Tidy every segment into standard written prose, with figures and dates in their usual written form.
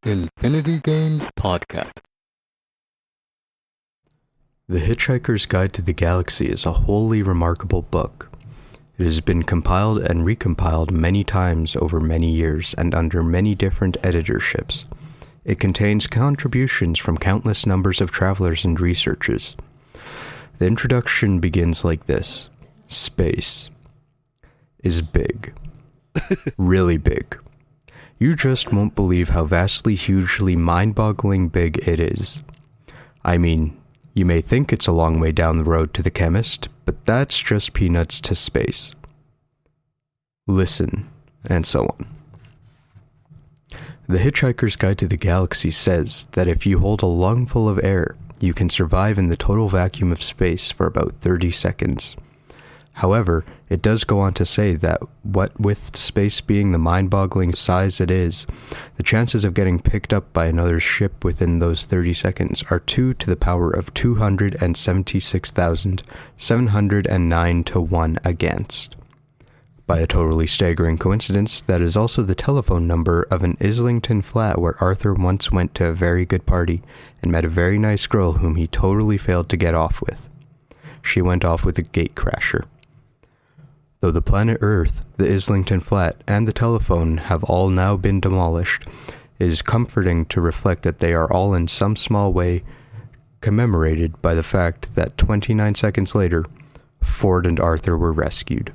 Infinity Games Podcast. The Hitchhiker's Guide to the Galaxy is a wholly remarkable book. It has been compiled and recompiled many times over many years and under many different editorships. It contains contributions from countless numbers of travelers and researchers. The introduction begins like this. Space is big. Really big. You just won't believe how vastly, hugely, mind-boggling big it is. I mean, you may think it's a long way down the road to the chemist, but that's just peanuts to space. Listen, and so on. The Hitchhiker's Guide to the Galaxy says that if you hold a lungful of air, you can survive in the total vacuum of space for about 30 seconds. However, it does go on to say that what with space being the mind-boggling size it is, the chances of getting picked up by another ship within those 30 seconds are 2 to the power of 276,709 to 1 against. By a totally staggering coincidence, that is also the telephone number of an Islington flat where Arthur once went to a very good party and met a very nice girl whom he totally failed to get off with. She went off with a gatecrasher. Though the planet Earth, the Islington flat, and the telephone have all now been demolished, it is comforting to reflect that they are all in some small way commemorated by the fact that 29 seconds later, Ford and Arthur were rescued.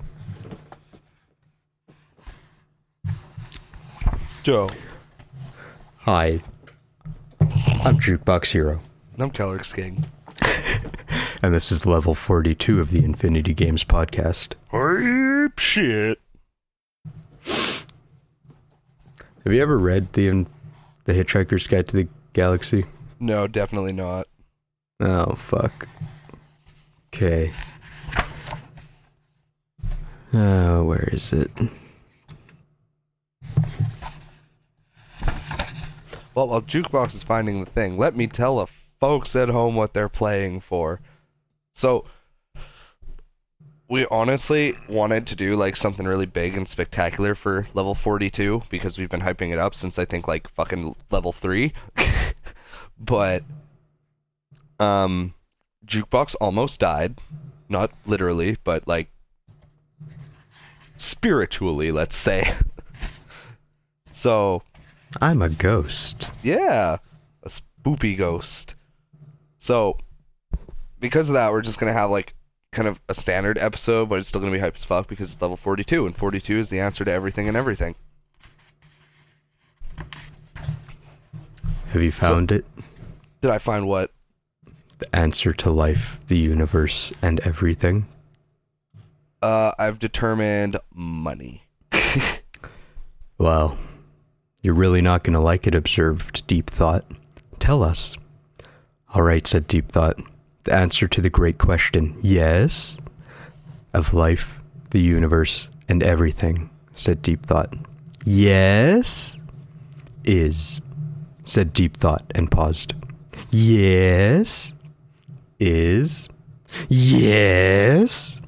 Joe. Hi. I'm Jukebox Hero. I'm KelryxsKing. And this is level 42 of the Infinity Games podcast. Hype shit. Have you ever read the Hitchhiker's Guide to the Galaxy? No, definitely not. Oh, fuck. Okay. Where is it? Well, while Jukebox is finding the thing, let me tell the folks at home what they're playing for. So, we honestly wanted to do like something really big and spectacular for level 42 because we've been hyping it up since I think like fucking level 3. But Jukebox almost died. Not literally, but like spiritually, let's say. So, I'm a ghost. yeah, a spoopy ghost. So, because of that, we're just going to have, like, kind of a standard episode, but it's still going to be hype as fuck because it's level 42, and 42 is the answer to everything and everything. Have you found it? Did I find what? The answer to life, the universe, and everything? I've determined money. Well, you're really not going to like it, observed Deep Thought. Tell us. All right, said Deep Thought. The answer to the great question, yes, of life, the universe, and everything, said Deep Thought. Yes, is, said Deep Thought and paused. Yes, is, yes.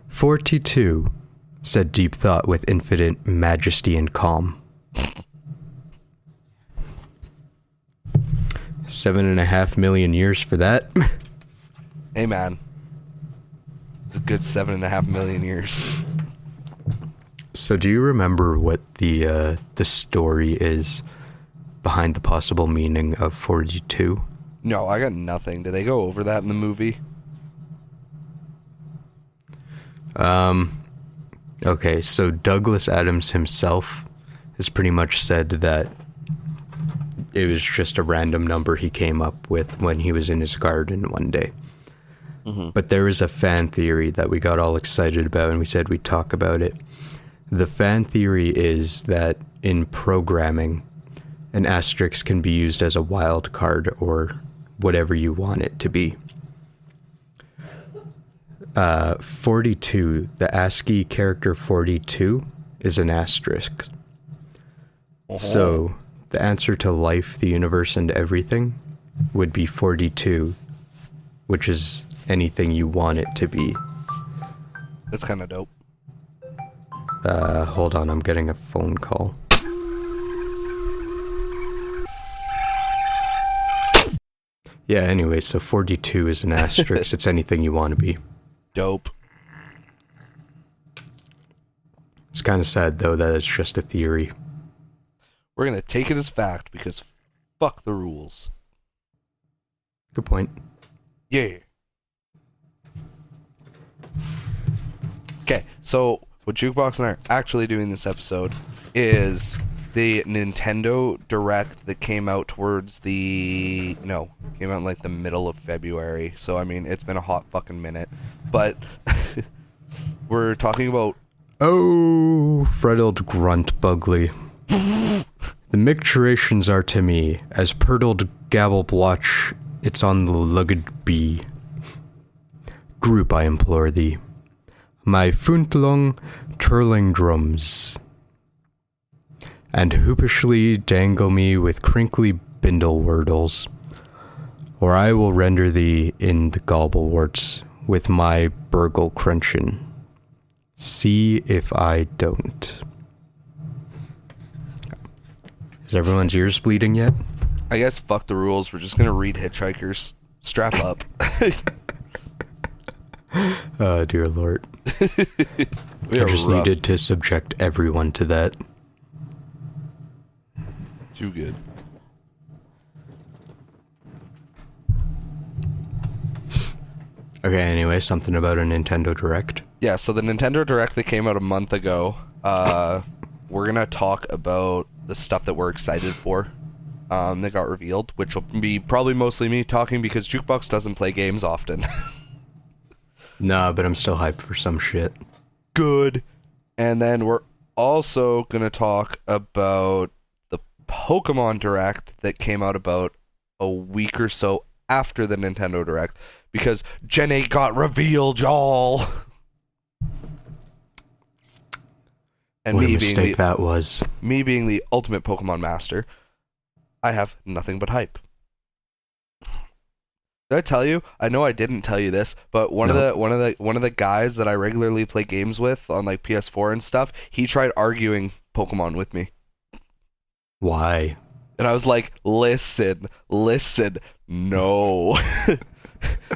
42, said Deep Thought with infinite majesty and calm. 7.5 million years for that. Hey, man. It's a good 7.5 million years. So do you remember what the story is behind the possible meaning of 42? No, I got nothing. Did they go over that in the movie? Okay, so Douglas Adams himself has pretty much said that it was just a random number he came up with when he was in his garden one day. Mm-hmm. But there is a fan theory that we got all excited about and we said we'd talk about it. The fan theory is that in programming, an asterisk can be used as a wild card or whatever you want it to be. 42, the ASCII character 42 is an asterisk. Uh-huh. So the answer to life, the universe, and everything would be 42, which is anything you want it to be. That's kind of dope. Hold on, I'm getting a phone call. Yeah, anyway, so 42 is an asterisk. It's anything you want to be. Dope. It's kind of sad, though, that it's just a theory. We're going to take it as fact because fuck the rules. Good point. Yeah. Okay, so what Jukebox and I are actually doing this episode is the Nintendo Direct that came out came out in like the middle of February. So, I mean, it's been a hot fucking minute. But we're talking about... Oh, frettled grunt bugly. The micturations are to me, as purtled gabble blotch, it's on the lugged bee. Group, I implore thee. My funtlung twirling drums. And hoopishly dangle me with crinkly bindle wordles, or I will render thee in the gobbleworts with my burgle crunchin'. See if I don't. Is everyone's ears bleeding yet? I guess fuck the rules. We're just gonna read Hitchhikers. Strap up. Oh, dear Lord. I just needed to subject everyone to that. Too good. Okay, anyway, something about a Nintendo Direct. Yeah, so the Nintendo Direct that came out a month ago, we're gonna talk about the stuff that we're excited for that got revealed, which will be probably mostly me talking because Jukebox doesn't play games often. Nah, but I'm still hyped for some shit. Good. And then we're also gonna talk about the Pokemon Direct that came out about a week or so after the Nintendo Direct, because Gen 8 got revealed, y'all. And what a mistake that was. Me being the ultimate Pokemon master, I have nothing but hype. Did I tell you? I know I didn't tell you this, but one of the guys that I regularly play games with on like PS4 and stuff, he tried arguing Pokemon with me. Why? And I was like, listen, no.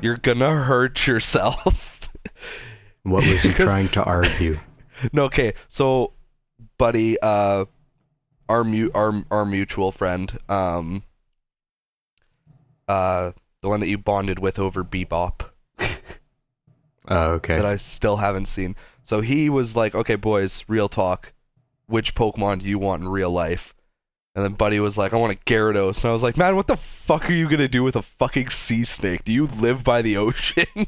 You're gonna hurt yourself. What was he trying to argue? No, okay, so, buddy, our mutual friend, the one that you bonded with over Bebop. Oh, okay. That I still haven't seen. So he was like, okay, boys, real talk. Which Pokemon do you want in real life? And then Buddy was like, I want a Gyarados. And I was like, man, what the fuck are you gonna do with a fucking sea snake? Do you live by the ocean?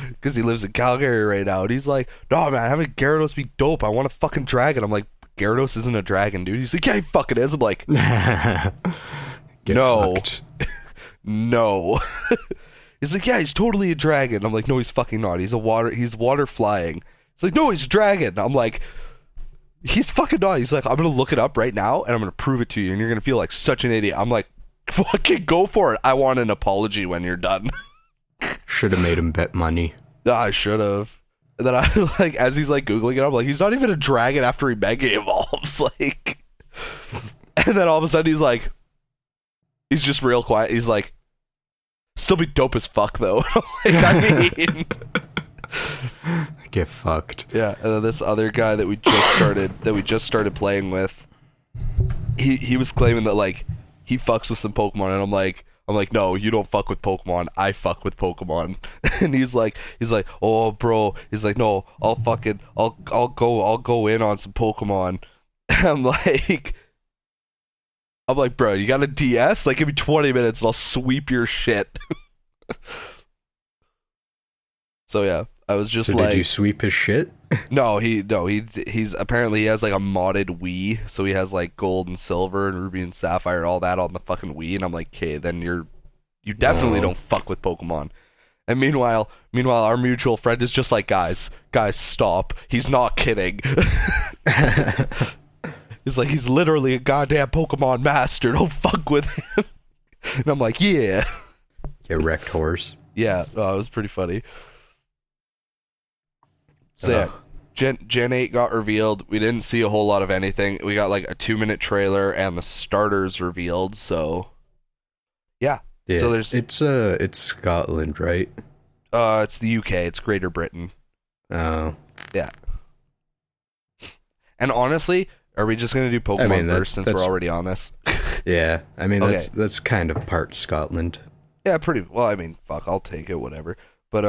Because he lives in Calgary right now. And he's like, no, man, having a Gyarados be dope. I want a fucking dragon. I'm like, Gyarados isn't a dragon, dude. He's like, yeah, he fucking is. I'm like, no. No. He's like, yeah, he's totally a dragon. I'm like, no, he's fucking not. He's water flying. He's like, no, he's a dragon. I'm like, he's fucking not. He's like, I'm gonna look it up right now and I'm gonna prove it to you and you're gonna feel like such an idiot. I'm like, fucking go for it. I want an apology when you're done. Should have made him bet money. I should have. And then I like, as he's like Googling it, I'm like, he's not even a dragon after he mega evolves. Like, and then all of a sudden he's just real quiet. He's like, still be dope as fuck though. Like, I mean, get fucked. Yeah, and then this other guy that we just started playing with, he was claiming that like he fucks with some Pokemon, and I'm like, no, you don't fuck with Pokemon. I fuck with Pokemon. And he's like, oh, bro. He's like, no, I'll go in on some Pokemon. I'm like, bro, you got a DS? Like, give me 20 minutes and I'll sweep your shit. So yeah, I was just like, did you sweep his shit? No, he's apparently he has like a modded Wii, so he has like gold and silver and ruby and sapphire and all that on the fucking Wii, and I'm like, okay, then you definitely don't fuck with Pokemon. And meanwhile, our mutual friend is just like, guys, stop. He's not kidding. He's like, he's literally a goddamn Pokemon master. Don't fuck with him. And I'm like, yeah. Get wrecked, horse. Yeah, it was pretty funny. So yeah, Gen 8 got revealed. We didn't see a whole lot of anything. We got like a 2-minute trailer and the starters revealed. So yeah, Yeah, So there's it's Scotland, right? it's the UK, it's Greater Britain. Oh, Yeah. And honestly, are we just gonna do Pokemon first since we're already on this? yeah. I mean, Okay. that's kind of part Scotland. Yeah, pretty well. I mean, fuck, I'll take it, whatever. But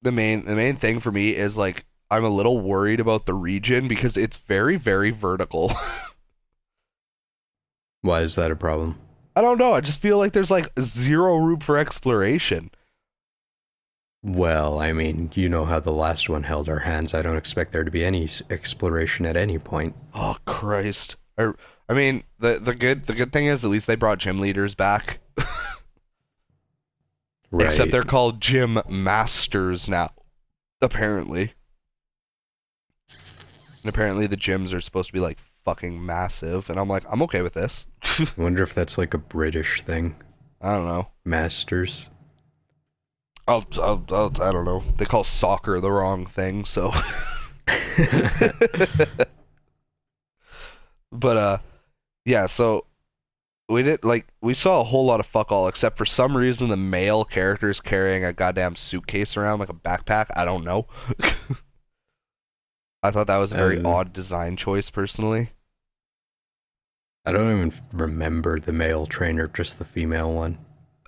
the main thing for me is like I'm a little worried about the region because it's very, very vertical. Why is that a problem? I don't know. I just feel like there's like zero room for exploration. Well, I mean, you know how the last one held our hands. I don't expect there to be any exploration at any point. Oh Christ! I mean, the good thing is at least they brought gym leaders back. Right. Except they're called gym masters now, apparently. And apparently the gyms are supposed to be like fucking massive, and I'm like, I'm okay with this. I wonder if that's like a British thing. I don't know. Masters. I don't know. They call soccer the wrong thing, so. But yeah. So we saw a whole lot of fuck all, except for some reason the male character is carrying a goddamn suitcase around like a backpack. I don't know. I thought that was a very odd design choice, personally. I don't even remember the male trainer, just the female one.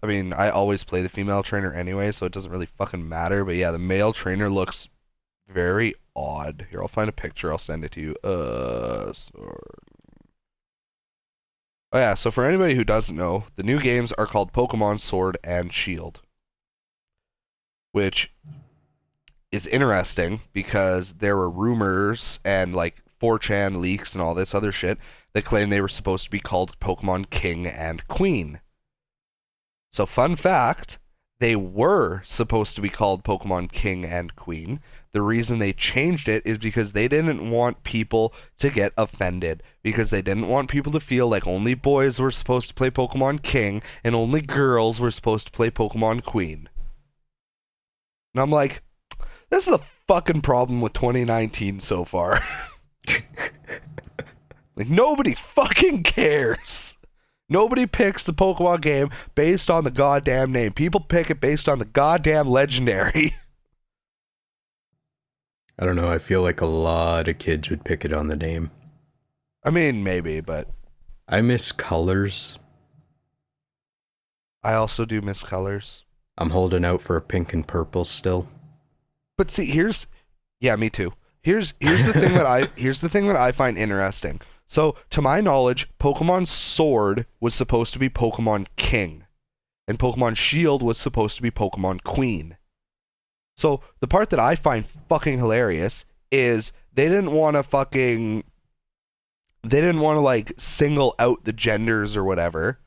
I mean, I always play the female trainer anyway, so it doesn't really fucking matter. But yeah, the male trainer looks very odd. Here, I'll find a picture. I'll send it to you. Sword. Oh yeah, so for anybody who doesn't know, the new games are called Pokemon Sword and Shield, which is interesting because there were rumors and like 4chan leaks and all this other shit that claim they were supposed to be called Pokemon King and Queen. So fun fact, they were supposed to be called Pokemon King and Queen. The reason they changed it is because they didn't want people to get offended. Because they didn't want people to feel like only boys were supposed to play Pokemon King and only girls were supposed to play Pokemon Queen. And I'm like, this is the fucking problem with 2019 so far. Like, nobody fucking cares. Nobody picks the Pokemon game based on the goddamn name. People pick it based on the goddamn legendary. I don't know, I feel like a lot of kids would pick it on the name. I mean, maybe, but I miss colors. I also do miss colors. I'm holding out for a pink and purple still. But see, yeah, me too. Here's the thing that I find interesting. So, to my knowledge, Pokemon Sword was supposed to be Pokemon King, and Pokemon Shield was supposed to be Pokemon Queen. So, the part that I find fucking hilarious is they didn't want to like single out the genders or whatever,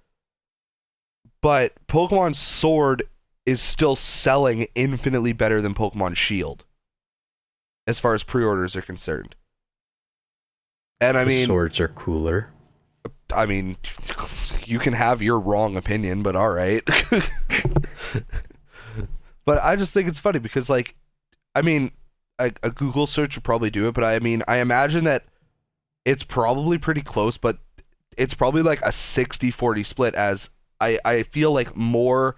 but Pokemon Sword is still selling infinitely better than Pokemon Shield as far as pre-orders are concerned. And I mean, swords are cooler. I mean, you can have your wrong opinion, but all right. But I just think it's funny because, like, I mean, a Google search would probably do it, but I mean, I imagine that it's probably pretty close, but it's probably like a 60-40 split, as I feel like more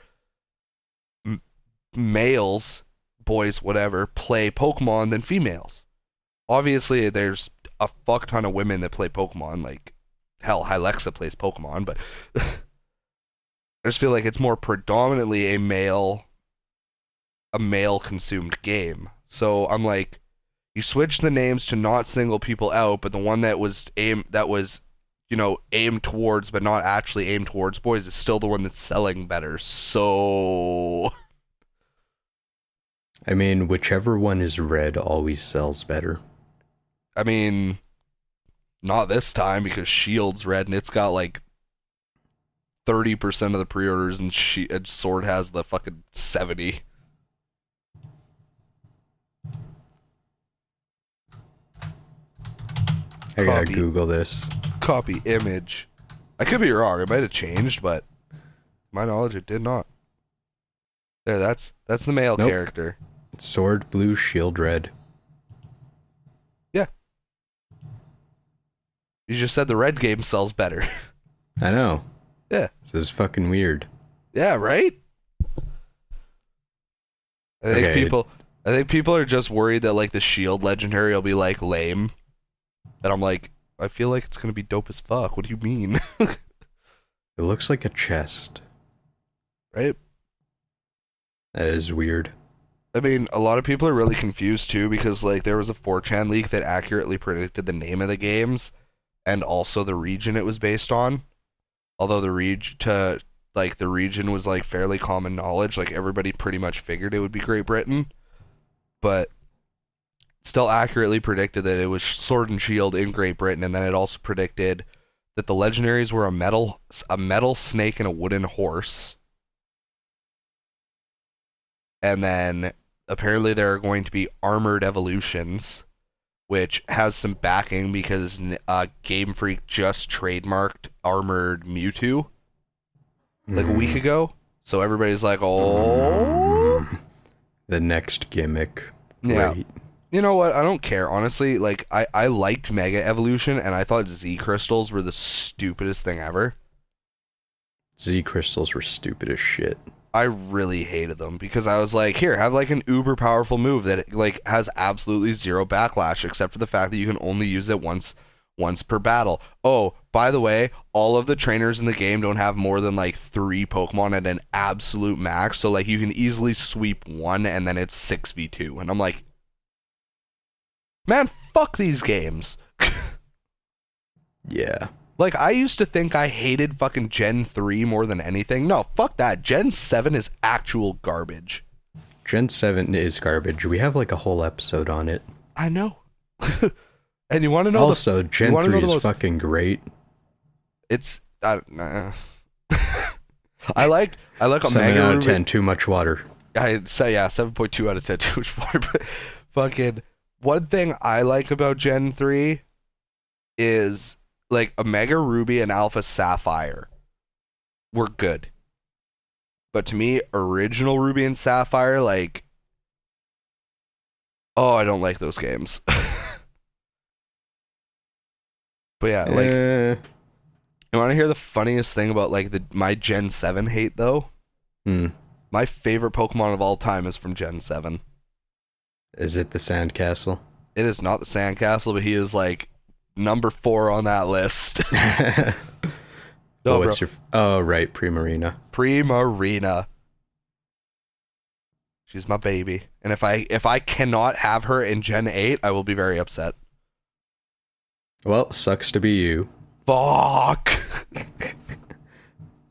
males, boys, whatever, play Pokemon than females. Obviously, there's a fuck ton of women that play Pokemon, like, hell, Hylexa plays Pokemon, but I just feel like it's more predominantly a male consumed game. So I'm like, you switch the names to not single people out, but the one that was aimed towards but not actually aimed towards boys is still the one that's selling better. So I mean, whichever one is red always sells better. I mean, not this time because Shield's red and it's got like 30% of the pre-orders, and Sword has the fucking 70. I gotta Google this. Copy image. I could be wrong. It might have changed, but to my knowledge, it did not. There, that's the male character. Sword blue, shield red. Yeah. You just said the red game sells better. I know. Yeah. This is fucking weird. Yeah, right? I think people are just worried that like the Shield legendary will be like lame. And I'm like, I feel like it's gonna be dope as fuck. What do you mean? It looks like a chest. Right? That is weird. I mean, a lot of people are really confused too because like there was a 4chan leak that accurately predicted the name of the games and also the region it was based on. Although the region was like fairly common knowledge, like everybody pretty much figured it would be Great Britain, but still accurately predicted that it was Sword and Shield in Great Britain, and then it also predicted that the legendaries were a metal snake and a wooden horse. And then apparently there are going to be armored evolutions, which has some backing because Game Freak just trademarked armored Mewtwo like a week ago. So everybody's like, oh. The next gimmick. Yeah. Great. You know what? I don't care. Honestly, like, I liked Mega Evolution, and I thought Z Crystals were the stupidest thing ever. Z Crystals were stupid as shit. I really hated them because I was like, here, have like an uber powerful move that like has absolutely zero backlash except for the fact that you can only use it once per battle. Oh, by the way, all of the trainers in the game don't have more than like 3 Pokemon at an absolute max, so like you can easily sweep one and then it's 6v2. And I'm like, man, fuck these games. Yeah. Like, I used to think I hated fucking Gen 3 more than anything. No, fuck that. Gen 7 is actual garbage. Gen 7 is garbage. We have like a whole episode on it. I know. And you want to know also, Gen 3 is fucking great. It's... I like Omega 7 out of Ruby. 10, too much water. I'd say, yeah, 7.2 out of 10, too much water. But fucking... One thing I like about Gen 3 is... like, Omega Ruby and Alpha Sapphire were good. But to me, original Ruby and Sapphire, like... Oh, I don't like those games. But yeah, like... You want to hear the funniest thing about, like, my Gen 7 hate, though? My favorite Pokemon of all time is from Gen 7. Is it the Sandcastle? It is not the Sandcastle, but he is, like... number 4 on that list. No, what's your... Oh, right, Primarina. Primarina. She's my baby. And if I cannot have her in Gen 8, I will be very upset. Well, sucks to be you. Fuck!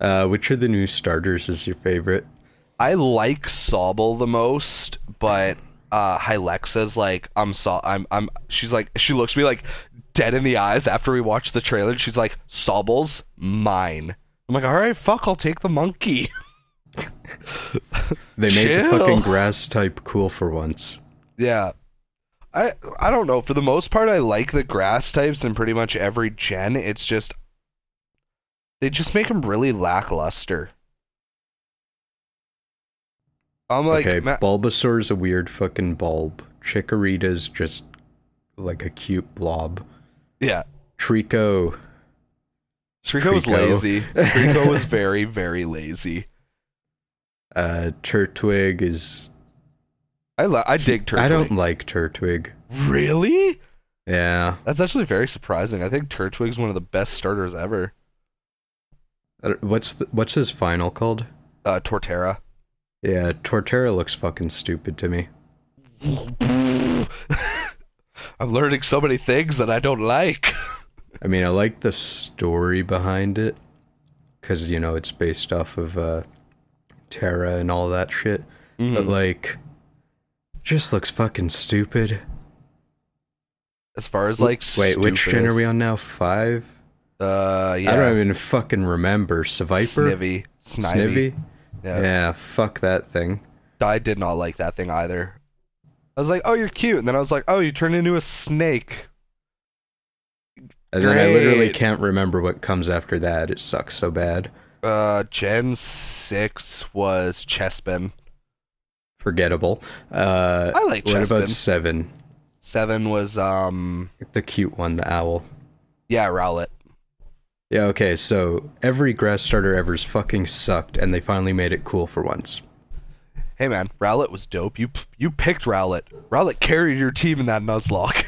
Which of the new starters is your favorite? I like Sobble the most, but Hylexa's like, she's like, she looks me like dead in the eyes after we watched the trailer, and she's like, Sobble's mine. I'm like, alright, fuck, I'll take the monkey. They made the fucking grass type cool for once. Yeah. I don't know, for the most part I like the grass types in pretty much every gen. It's just they just make them really lackluster. I'm like, okay, Bulbasaur's a weird fucking bulb. Chikorita's just like a cute blob. Yeah. Trico was lazy. Trico was very, very lazy. Turtwig is... I dig Turtwig. I don't like Turtwig. Really? Yeah. That's actually very surprising. I think Turtwig's one of the best starters ever. What's his final called? Torterra. Yeah, Torterra looks fucking stupid to me. I'm learning so many things that I don't like. I mean, I like the story behind it, because, you know, it's based off of Terra and all that shit. But, like, just looks fucking stupid. As far as, like, wait, which gen are we on now? 5? Yeah. I don't even fucking remember. Seviper? Snivy? Yeah, fuck that thing. I did not like that thing either. I was like, oh, you're cute. And then I was like, oh, you turned into a snake. And then I literally can't remember what comes after that. It sucks so bad. Gen 6 was Chespin. Forgettable. I like Chespin. What about 7? 7 was, the cute one, the owl. Yeah, Rowlet. Yeah, okay, so every grass starter ever's fucking sucked, and they finally made it cool for once. Hey man, Rowlet was dope. You picked Rowlet. Rowlet carried your team in that Nuzlocke.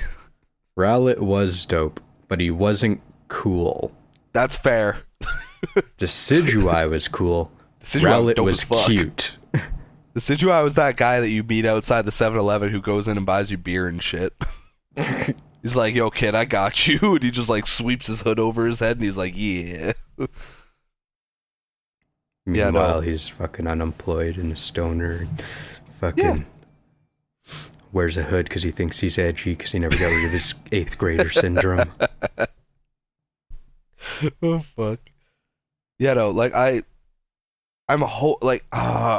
Rowlet was dope, but he wasn't cool. That's fair. Decidueye was cool. Decidueye Rowlet was cute. Decidueye was that guy that you meet outside the 7-Eleven who goes in and buys you beer and shit. He's like, yo, kid, I got you. And he just, like, sweeps his hood over his head, and he's like, yeah. Meanwhile, he's fucking unemployed and a stoner. And fucking wears a hood because he thinks he's edgy because he never got rid of his 8th grader syndrome. Oh, fuck. Yeah, no, like, I'm a whole, like,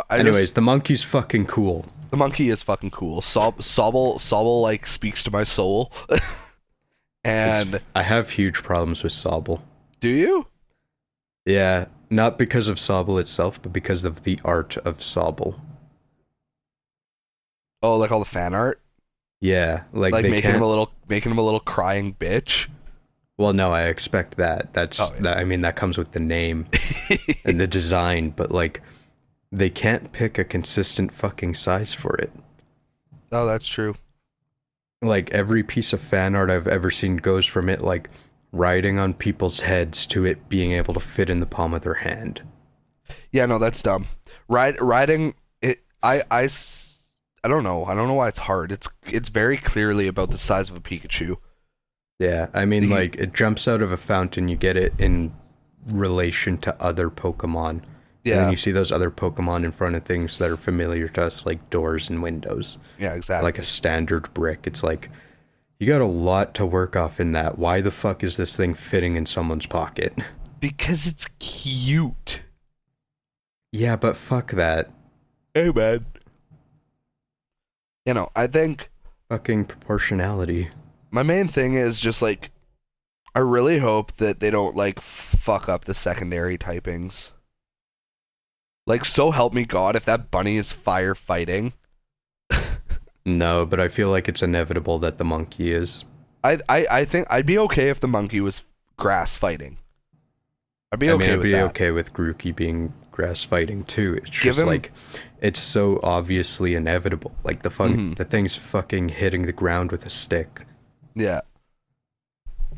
Anyways, the monkey's fucking cool. The monkey is fucking cool. Sobble, like, speaks to my soul. And I have huge problems with Sobble. Do you? Yeah, not because of Sobble itself, but because of the art of Sobble. Oh, like all the fan art? Yeah, like making him a little crying bitch. Well, no, I expect that. That comes with the name and the design, but like they can't pick a consistent fucking size for it. Oh, that's true. Like every piece of fan art I've ever seen goes from it like riding on people's heads to it being able to fit in the palm of their hand. Yeah, no, that's dumb. Riding it. I don't know. I don't know why it's hard. It's very clearly about the size of a Pikachu. Yeah, I mean, like, it jumps out of a fountain, you get it in relation to other Pokemon. Yeah. And then you see those other Pokemon in front of things that are familiar to us, like doors and windows. Yeah, exactly. Like a standard brick. It's like, you got a lot to work off in that. Why the fuck is this thing fitting in someone's pocket? Because it's cute. Yeah, but fuck that. Hey, man. You know, I think... Fucking proportionality. My main thing is just, like, I really hope that they don't, like, fuck up the secondary typings. Like, so help me God, if that bunny is firefighting. No, but I feel like it's inevitable that the monkey is. I think I'd be okay if the monkey was grass fighting. I'd be okay with that. I'd be okay with Grookey being grass fighting too. It's just like, it's so obviously inevitable. Like the thing's fucking hitting the ground with a stick. Yeah.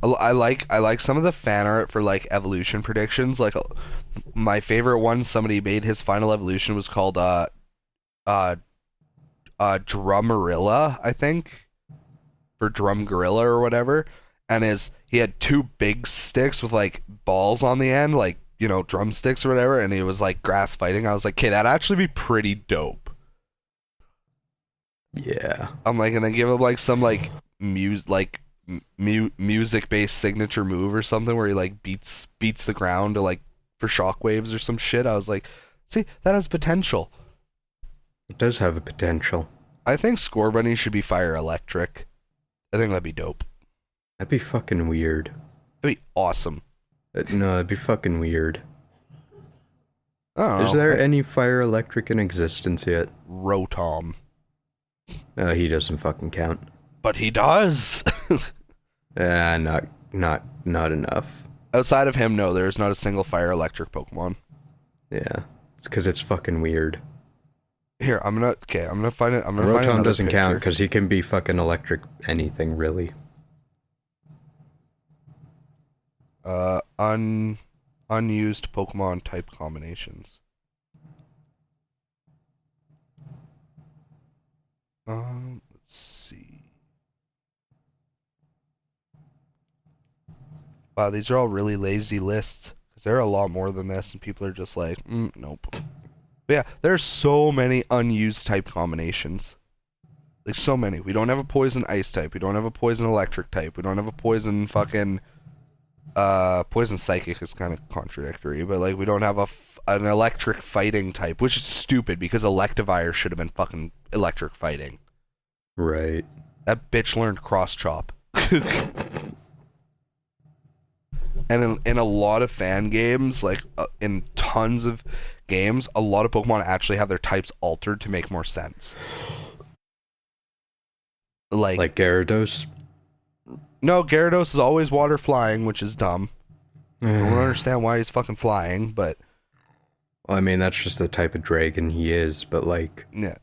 I like some of the fan art for like evolution predictions. Like my favorite one, somebody made his final evolution was called Drumorilla, I think, for Drum Gorilla or whatever. And he had two big sticks with like balls on the end, like, you know, drumsticks or whatever, and he was like grass fighting. I was like, okay, that'd actually be pretty dope. Yeah. I'm like, and then give him like some like music-based signature move or something where he like beats the ground to like for shockwaves or some shit. I was like, see, that has potential. It does have a potential. I think Scorbunny should be fire electric. I think that'd be dope. That'd be fucking weird. That'd be awesome. No, it'd be fucking weird. I don't know. Is there any fire electric in existence yet? Rotom. He doesn't fucking count. But he does. Not enough. Outside of him, no, there's not a single fire electric Pokemon. Yeah, it's because it's fucking weird. Here, I'm gonna find it. Rotom doesn't count because he can be fucking electric anything, really. Unused Pokemon type combinations. Let's see. Wow, these are all really lazy lists because there are a lot more than this, and people are just like, nope. But yeah, there's so many unused type combinations. Like, so many. We don't have a poison ice type. We don't have a poison electric type. We don't have a poison fucking... poison psychic is kind of contradictory, but like, we don't have an electric fighting type, which is stupid because Electivire should have been fucking electric fighting. Right. That bitch learned cross chop. And in a lot of fan games, like in tons of games, a lot of Pokemon actually have their types altered to make more sense. Like Gyarados? No, Gyarados is always water flying, which is dumb. I don't understand why he's fucking flying, but... Well, I mean, that's just the type of dragon he is, but, like... Yeah.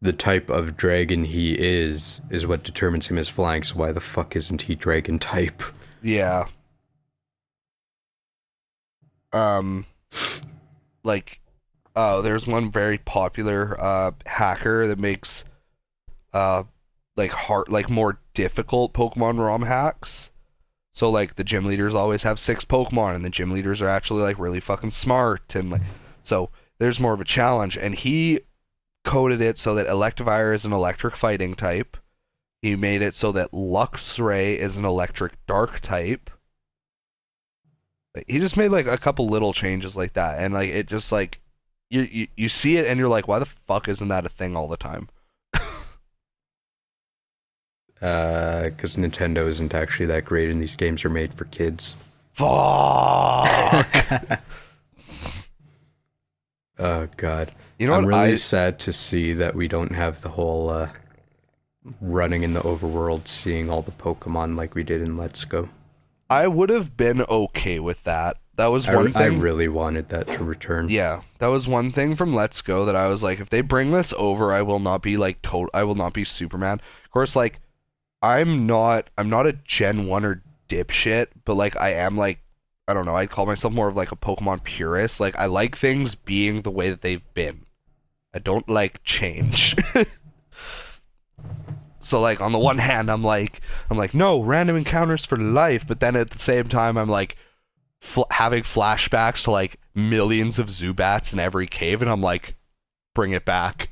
The type of dragon he is what determines him as flying, so why the fuck isn't he dragon type? Yeah. Like, there's one very popular hacker that makes like more difficult Pokemon ROM hacks. So like the gym leaders always have 6 Pokemon, and the gym leaders are actually like really fucking smart, and like so there's more of a challenge. And he coded it so that Electivire is an electric fighting type. He made it so that Luxray is an electric dark type. He just made like a couple little changes like that, and like it just like you see it and you're like, why the fuck isn't that a thing all the time? Because Nintendo isn't actually that great, and these games are made for kids. Fuck. Oh god. You know I'm what? really sad to see that we don't have the whole running in the overworld, seeing all the Pokemon like we did in Let's Go. I would have been okay with that. That was one thing. I really wanted that to return. Yeah, that was one thing from Let's Go that I was like, if they bring this over, I will not be like I will not be Superman. Of course, like I'm not a Gen 1 or dipshit, but like I am like, I don't know, I'd call myself more of like a Pokemon purist. Like I like things being the way that they've been. I don't like change. So like on the one hand, I'm like no, random encounters for life, but then at the same time I'm like having flashbacks to like millions of Zubats in every cave, and I'm like, bring it back.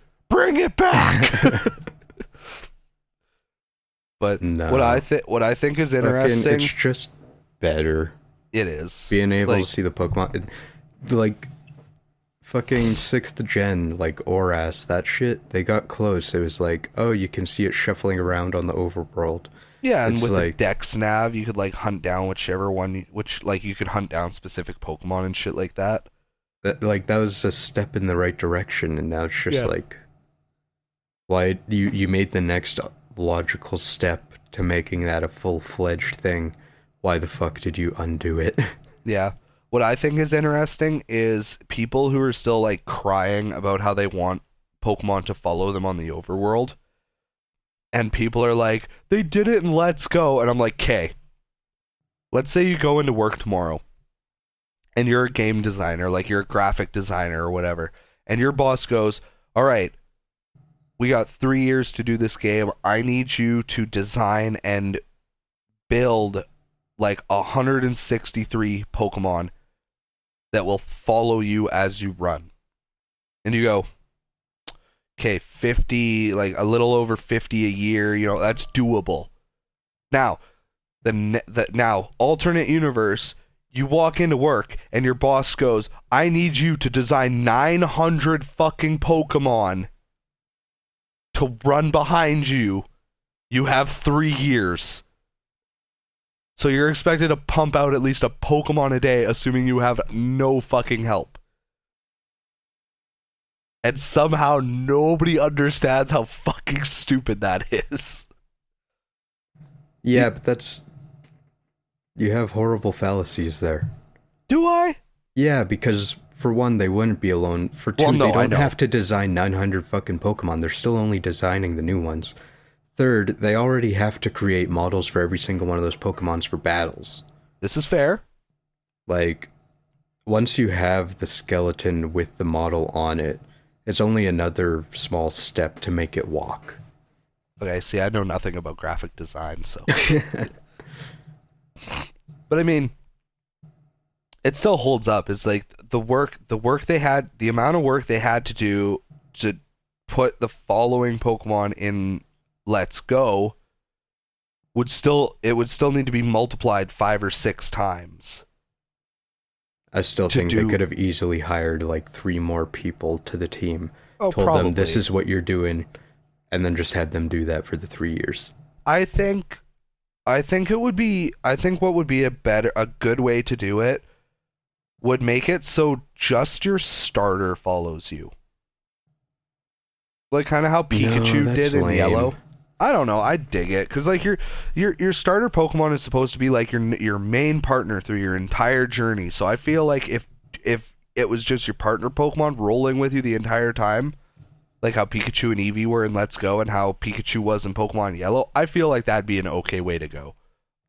But no. what I think is interesting, it's just better. It is being able to see the Pokemon, like fucking 6th gen, like Oras, that shit. They got close. It was like, oh, you can see it shuffling around on the overworld. Yeah, and it's with like, the Dex Nav, you could like hunt down whichever one, you could hunt down specific Pokemon and shit like that. That was a step in the right direction, and now it's just like, why you made the next logical step to making that a full-fledged thing. Why the fuck did you undo it? Yeah. What I think is interesting is people who are still like crying about how they want Pokemon to follow them on the overworld. And people are like, they did it in Let's Go. And I'm like, okay, let's say you go into work tomorrow and you're a game designer, like you're a graphic designer or whatever. And your boss goes, all right, we got 3 years to do this game. I need you to design and build like 163 Pokemon that will follow you as you run. And you go, okay, 50, like a little over 50 a year, you know, that's doable. Now, now, alternate universe, you walk into work and your boss goes, I need you to design 900 fucking Pokemon to run behind you. You have 3 years. So you're expected to pump out at least a Pokemon a day, assuming you have no fucking help. And somehow nobody understands how fucking stupid that is. Yeah, but that's... You have horrible fallacies there. Do I? Yeah, because for one, they wouldn't be alone. For two, they don't have to design 900 fucking Pokemon. They're still only designing the new ones. Third, they already have to create models for every single one of those Pokemons for battles. This is fair. Like, once you have the skeleton with the model on it, it's only another small step to make it walk. Okay, see, I know nothing about graphic design, so... But I mean, it still holds up. It's like the work they had, the amount of work they had to do to put the following Pokemon in Let's Go would still need to be multiplied 5 or 6 times. I still think they could have easily hired like 3 more people to the team, told probably. them this is what you're doing, and then just had them do that for the 3 years. I think what would be a good way to do it would make it so just your starter follows you. Like kind of how Pikachu did in Yellow. I don't know. I dig it because like your starter Pokemon is supposed to be like your main partner through your entire journey. So I feel like if it was just your partner Pokemon rolling with you the entire time, like how Pikachu and Eevee were in Let's Go and how Pikachu was in Pokemon Yellow, I feel like that'd be an okay way to go.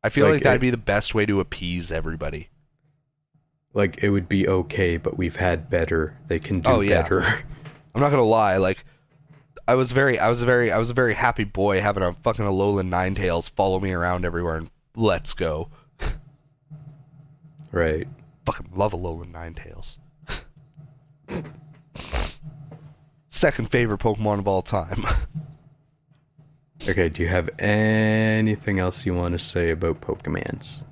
I feel like that'd be the best way to appease everybody. Like, it would be okay, but we've had better. They can do better. I'm not gonna lie, like I was a very happy boy having a fucking Alolan Ninetales follow me around everywhere and Let's Go. Right. Fucking love Alolan Ninetales. Second favorite Pokemon of all time. Okay, do you have anything else you want to say about Pokemans?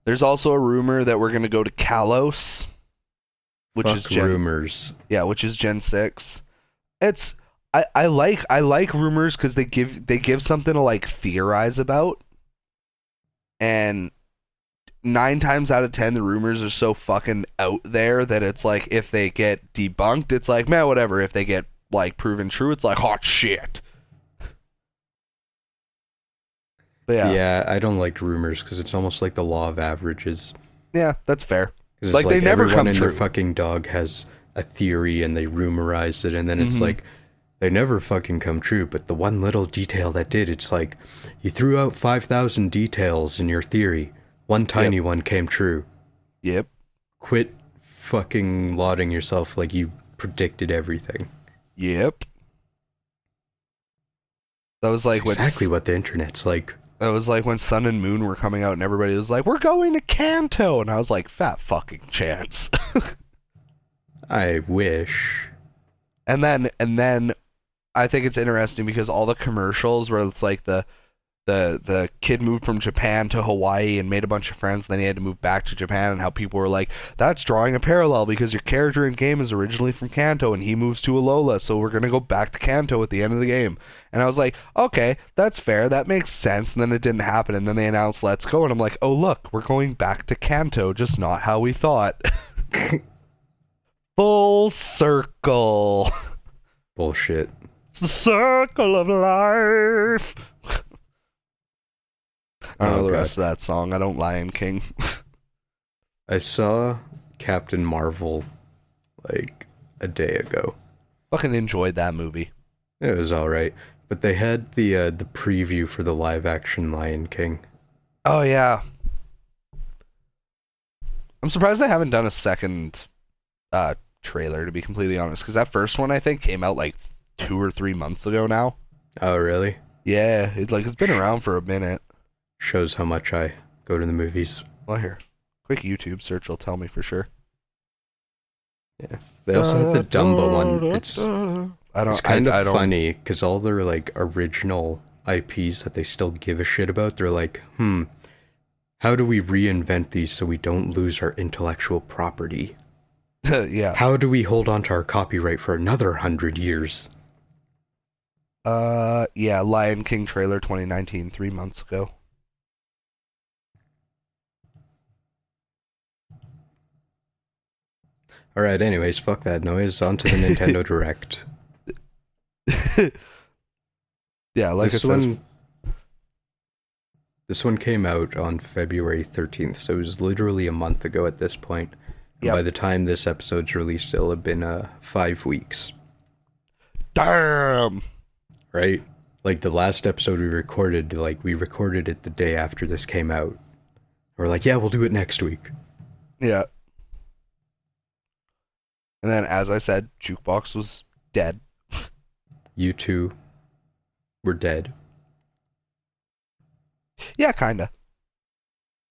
There's also a rumor that we're gonna go to Kalos, which is rumors. Yeah, which is Gen 6. It's I like rumors because they give something to like theorize about. And 9 times out of 10 the rumors are so fucking out there that it's like if they get debunked, it's like, man, whatever. If they get like proven true, it's like hot shit. But yeah, I don't like rumors because it's almost like the law of averages. Yeah, that's fair. Like they never come true. Everyone and their fucking dog has a theory and they rumorize it, and then it's like they never fucking come true. But the one little detail that did, it's like you threw out 5,000 details in your theory. One tiny one came true. Yep. Quit fucking lauding yourself like you predicted everything. Yep. That was like exactly what the internet's like. That was like when Sun and Moon were coming out and everybody was like, we're going to Kanto. And I was like, fat fucking chance. I wish. And then I think it's interesting because all the commercials where it's like the kid moved from Japan to Hawaii and made a bunch of friends, and then he had to move back to Japan, and how people were like, that's drawing a parallel because your character in game is originally from Kanto and he moves to Alola, so we're going to go back to Kanto at the end of the game. And I was like, okay, that's fair, that makes sense. And then it didn't happen, and then they announced Let's Go, and I'm like, oh look, we're going back to Kanto, just not how we thought. Full circle. Bullshit. It's the circle of life. I don't know the rest of that song. I don't Lion King. I saw Captain Marvel like a day ago. Fucking enjoyed that movie. It was alright. But they had the preview for the live action Lion King. Oh yeah. I'm surprised they haven't done a second trailer, to be completely honest, because that first one I think came out like 2 or 3 months ago now. Oh really? Yeah, it's been around for a minute. Shows how much I go to the movies. Well, here, quick YouTube search will tell me for sure. Yeah, they also had the Dumbo one. It's kind of funny because all their like original IPs that they still give a shit about, they're like, how do we reinvent these so we don't lose our intellectual property? Yeah. How do we hold on to our copyright for another 100 years? Yeah, Lion King trailer 2019, 3 months ago. Alright, anyways, fuck that noise. On to the Nintendo Direct. Yeah, like this one came out on February 13th, so it was literally a month ago at this point. Yep. By the time this episode's released, it'll have been 5 weeks. Damn! Right? Like, the last episode we recorded it the day after this came out. We're like, yeah, we'll do it next week. Yeah. And then, as I said, Jukebox was dead. You two were dead. Yeah, kinda.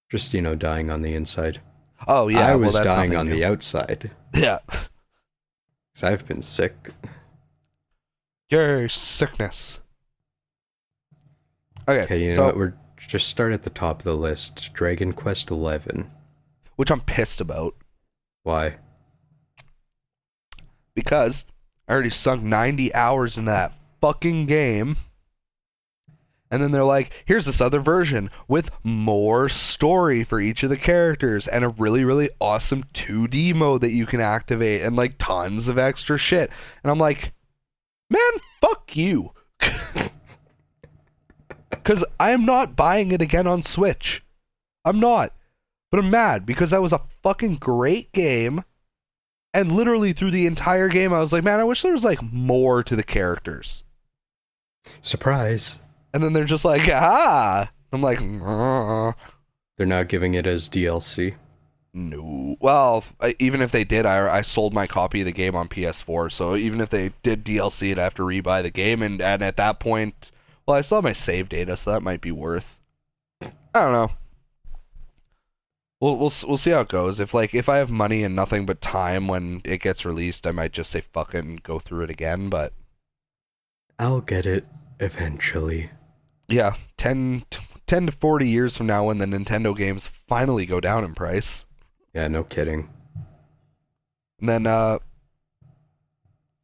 Just, dying on the inside. Oh, yeah. I was dying on the outside. Yeah. Because I've been sick. Yay, sickness. Okay, so what? We're just start at the top of the list. Dragon Quest XI. Which I'm pissed about. Why? Because I already sunk 90 hours into that fucking game. And then they're like, here's this other version with more story for each of the characters and a really, really awesome 2D mode that you can activate and like tons of extra shit. And I'm like, Man, fuck you. Because I am not buying it again on Switch. I'm not. But I'm mad because that was a fucking great game. And literally through the entire game, I was like, man, I wish there was like more to the characters. Surprise. And then they're just like, ah. I'm like, They're not giving it as DLC. no. Well, even if they did, I sold my copy of the game on PS4. So even if they did DLC, I'd have to rebuy the game. And at that point, well, I still have my save data, so that might be worth. I don't know. We'll see how it goes. If I have money and nothing but time when it gets released, I might just say fucking go through it again. But I'll get it eventually. Yeah, 10 to 40 years from now when the Nintendo games finally go down in price. Yeah, no kidding. And then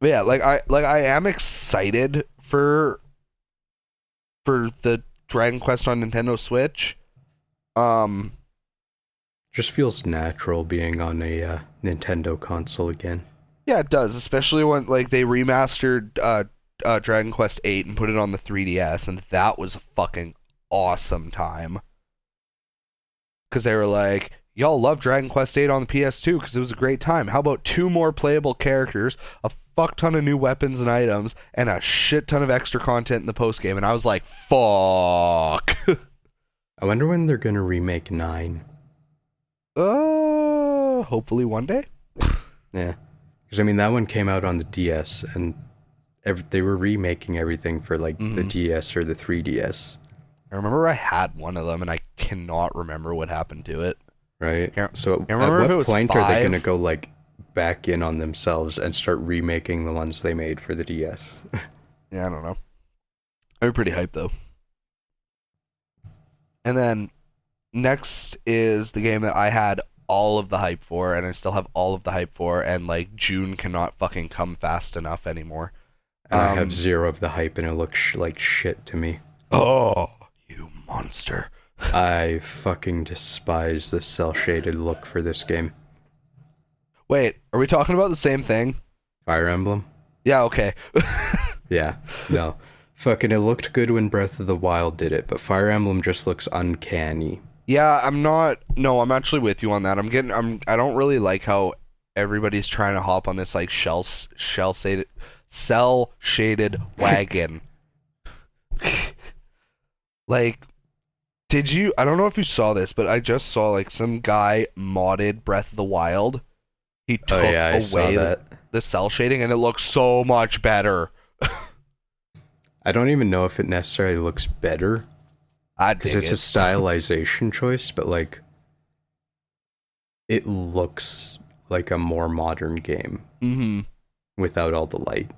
yeah, I am excited for the Dragon Quest on Nintendo Switch. Just feels natural being on a Nintendo console again. Yeah, it does, especially when like they remastered Dragon Quest 8 and put it on the 3DS, and that was a fucking awesome time. Because they were like, y'all love Dragon Quest 8 on the PS2 because it was a great time. How about 2 more playable characters, a fuck ton of new weapons and items, and a shit ton of extra content in the post-game? And I was like, fuck. I wonder when they're gonna remake 9. Hopefully one day. Yeah. Because, I mean, that one came out on the DS, and they were remaking everything for, like, the DS or the 3DS. I remember I had one of them, and I cannot remember what happened to it. Right? So, at if it what was point are they 5. going to go, like, back in on themselves and start remaking the ones they made for the DS? Yeah, I don't know. I'm pretty hyped, though. And then, next is the game that I had all of the hype for, and I still have all of the hype for, and like June cannot fucking come fast enough anymore. I have 0 of the hype, and it looks like shit to me. Oh, you monster. I fucking despise the cel-shaded look for this game. Wait, are we talking about the same thing? Fire Emblem? Yeah, okay. Yeah, no. Fucking, it looked good when Breath of the Wild did it, but Fire Emblem just looks uncanny. Yeah, I'm actually with you on that. I don't really like how everybody's trying to hop on this like cel-shaded wagon. Like, I don't know if you saw this, but I just saw like some guy modded Breath of the Wild. He took away the cel shading, and it looks so much better. I don't even know if it necessarily looks better. Because it's a stylization choice, but like it looks like a more modern game without all the light.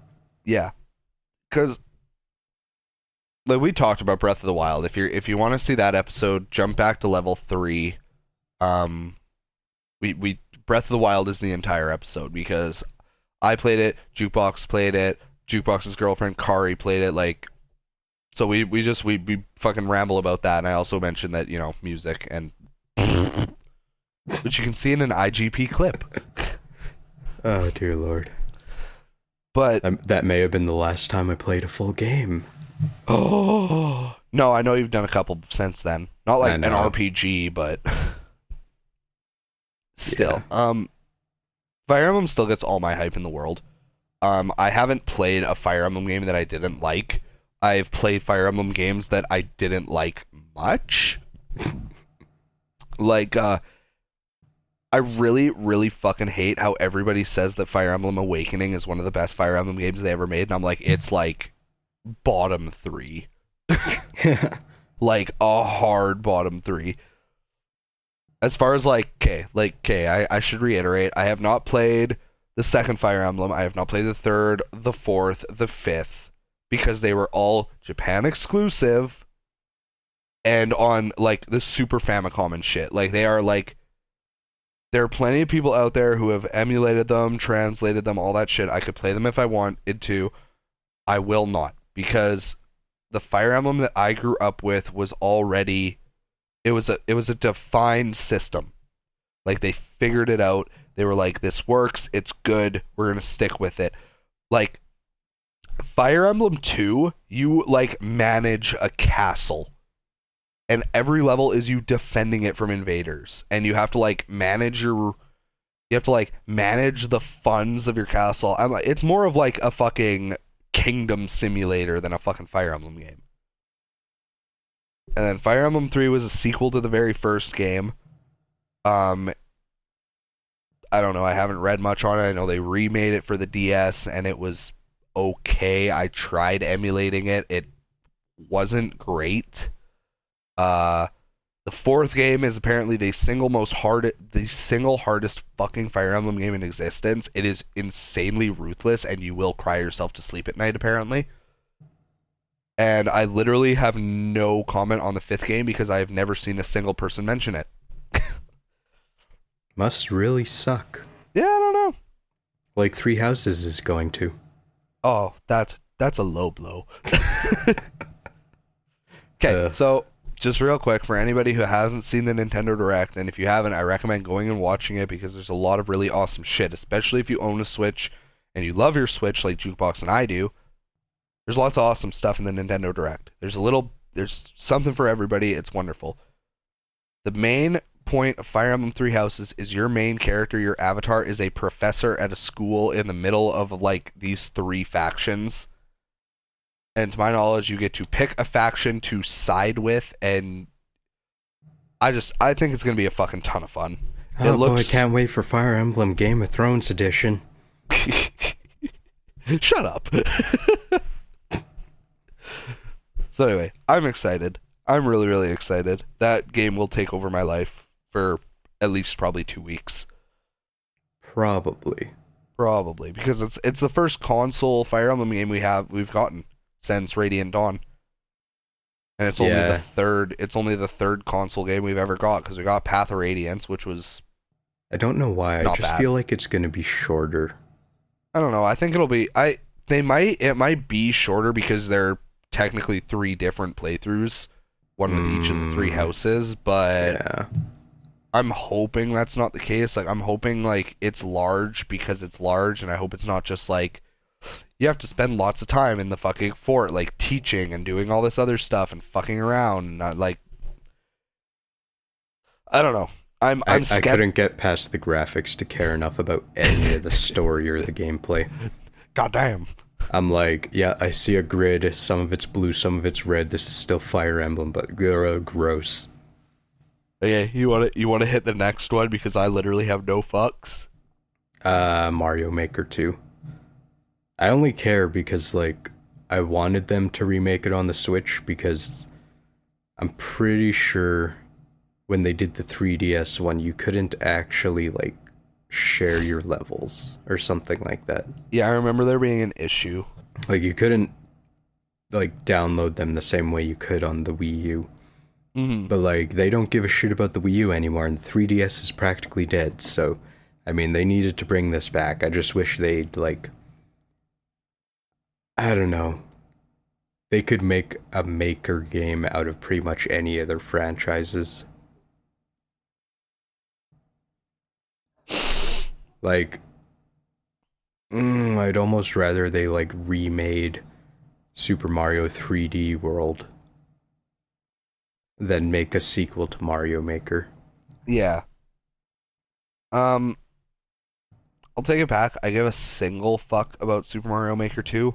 Yeah, because like we talked about Breath of the Wild. If you want to see that episode, jump back to level 3. We Breath of the Wild is the entire episode because I played it, Jukebox played it, Jukebox's girlfriend Kari played it. Like, so we fucking ramble about that, and I also mentioned that, you know, music and which you can see in an IGP clip. Oh dear Lord! But that may have been the last time I played a full game. Oh no, I know you've done a couple since then. Not like an RPG, but still. Yeah. Fire Emblem still gets all my hype in the world. I haven't played a Fire Emblem game that I didn't like. I've played Fire Emblem games that I didn't like much. Like, I really, really fucking hate how everybody says that Fire Emblem Awakening is one of the best Fire Emblem games they ever made, and I'm like, it's like bottom 3. Like a hard bottom 3. As far as I should reiterate, I have not played the second Fire Emblem. I have not played the third, the fourth, the fifth, because they were all Japan exclusive and on like the Super Famicom and shit. Like, they are like, there are plenty of people out there who have emulated them, translated them, all that shit. I could play them if I wanted to. I will not, because the Fire Emblem that I grew up with was already, it was a defined system. Like, they figured it out. They were like, this works, it's good, we're gonna stick with it. Like, Fire Emblem 2, you like manage a castle. And every level is you defending it from invaders. And you have to like manage the funds of your castle. It's more of like a fucking kingdom simulator than a fucking Fire Emblem game. And then Fire Emblem 3 was a sequel to the very first game. I don't know, I haven't read much on it. I know they remade it for the DS and it was okay. I tried emulating it. It wasn't great. The fourth game is apparently the single hardest fucking Fire Emblem game in existence. It is insanely ruthless and you will cry yourself to sleep at night apparently. And I literally have no comment on the fifth game because I have never seen a single person mention it. Must really suck. Yeah, I don't know. Like Three Houses is going to. Oh, that's a low blow. Okay, so just real quick, for anybody who hasn't seen the Nintendo Direct, and if you haven't, I recommend going and watching it because there's a lot of really awesome shit, especially if you own a Switch and you love your Switch like Jukebox and I do. There's lots of awesome stuff in the Nintendo Direct. There's something for everybody. It's wonderful. The main point of Fire Emblem Three Houses is your main character, your avatar, is a professor at a school in the middle of like these three factions. And to my knowledge, you get to pick a faction to side with, and I think it's gonna be a fucking ton of fun. Oh boy, I can't wait for Fire Emblem Game of Thrones edition. Shut up. So anyway, I'm excited. I'm really, really excited. That game will take over my life for at least probably 2 weeks. Probably, because it's the first console Fire Emblem game we've gotten since Radiant Dawn, and it's only the third. It's only the third console game we've ever got because we got Path of Radiance, which was. I don't know why. I just feel like it's gonna be shorter. I don't know. I think it'll be. It might be shorter because they're technically 3 different playthroughs, one with each of the 3 houses, but yeah. I'm hoping that's not the case. Like, I'm hoping like it's large because it's large, and I hope it's not just like you have to spend lots of time in the fucking fort, like teaching and doing all this other stuff and fucking around, and not like I don't know. I couldn't get past the graphics to care enough about any of the story or the gameplay. Goddamn. I'm like, yeah, I see a grid. Some of it's blue, some of it's red. This is still Fire Emblem, but gross. Okay, you want to hit the next one because I literally have no fucks. Mario Maker 2. I only care because like I wanted them to remake it on the Switch because I'm pretty sure when they did the 3DS one, you couldn't actually like share your levels or something like that. Yeah, I remember there being an issue. Like you couldn't like download them the same way you could on the Wii U. Mm-hmm. But like they don't give a shit about the Wii U anymore, and the 3DS is practically dead. So, I mean, they needed to bring this back. I just wish they'd like, I don't know. They could make a Maker game out of pretty much any of their franchises. Like, I'd almost rather they like remade Super Mario 3D World than make a sequel to Mario Maker. Yeah. I'll take it back. I give a single fuck about Super Mario Maker 2.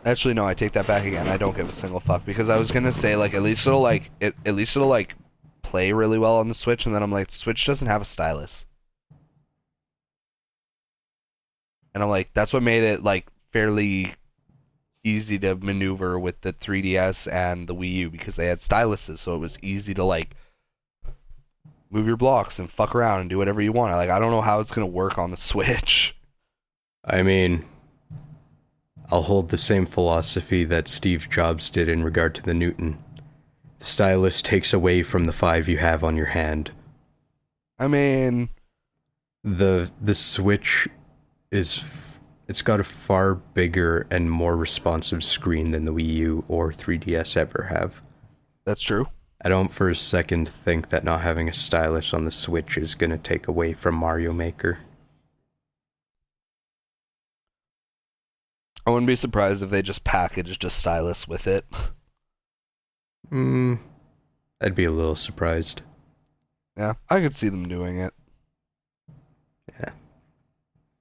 Actually, no, I take that back again. I don't give a single fuck because I was gonna say like at least it'll play really well on the Switch, and then I'm like, the Switch doesn't have a stylus. And I'm like, that's what made it like fairly easy to maneuver with the 3DS and the Wii U because they had styluses, so it was easy to like move your blocks and fuck around and do whatever you want. Like, I don't know how it's gonna work on the Switch. I mean, I'll hold the same philosophy that Steve Jobs did in regard to the Newton. The stylus takes away from the 5 you have on your hand. I mean, the Switch it's got a far bigger and more responsive screen than the Wii U or 3DS ever have. That's true. I don't for a second think that not having a stylus on the Switch is going to take away from Mario Maker. I wouldn't be surprised if they just packaged a stylus with it. I'd be a little surprised. Yeah, I could see them doing it. Yeah.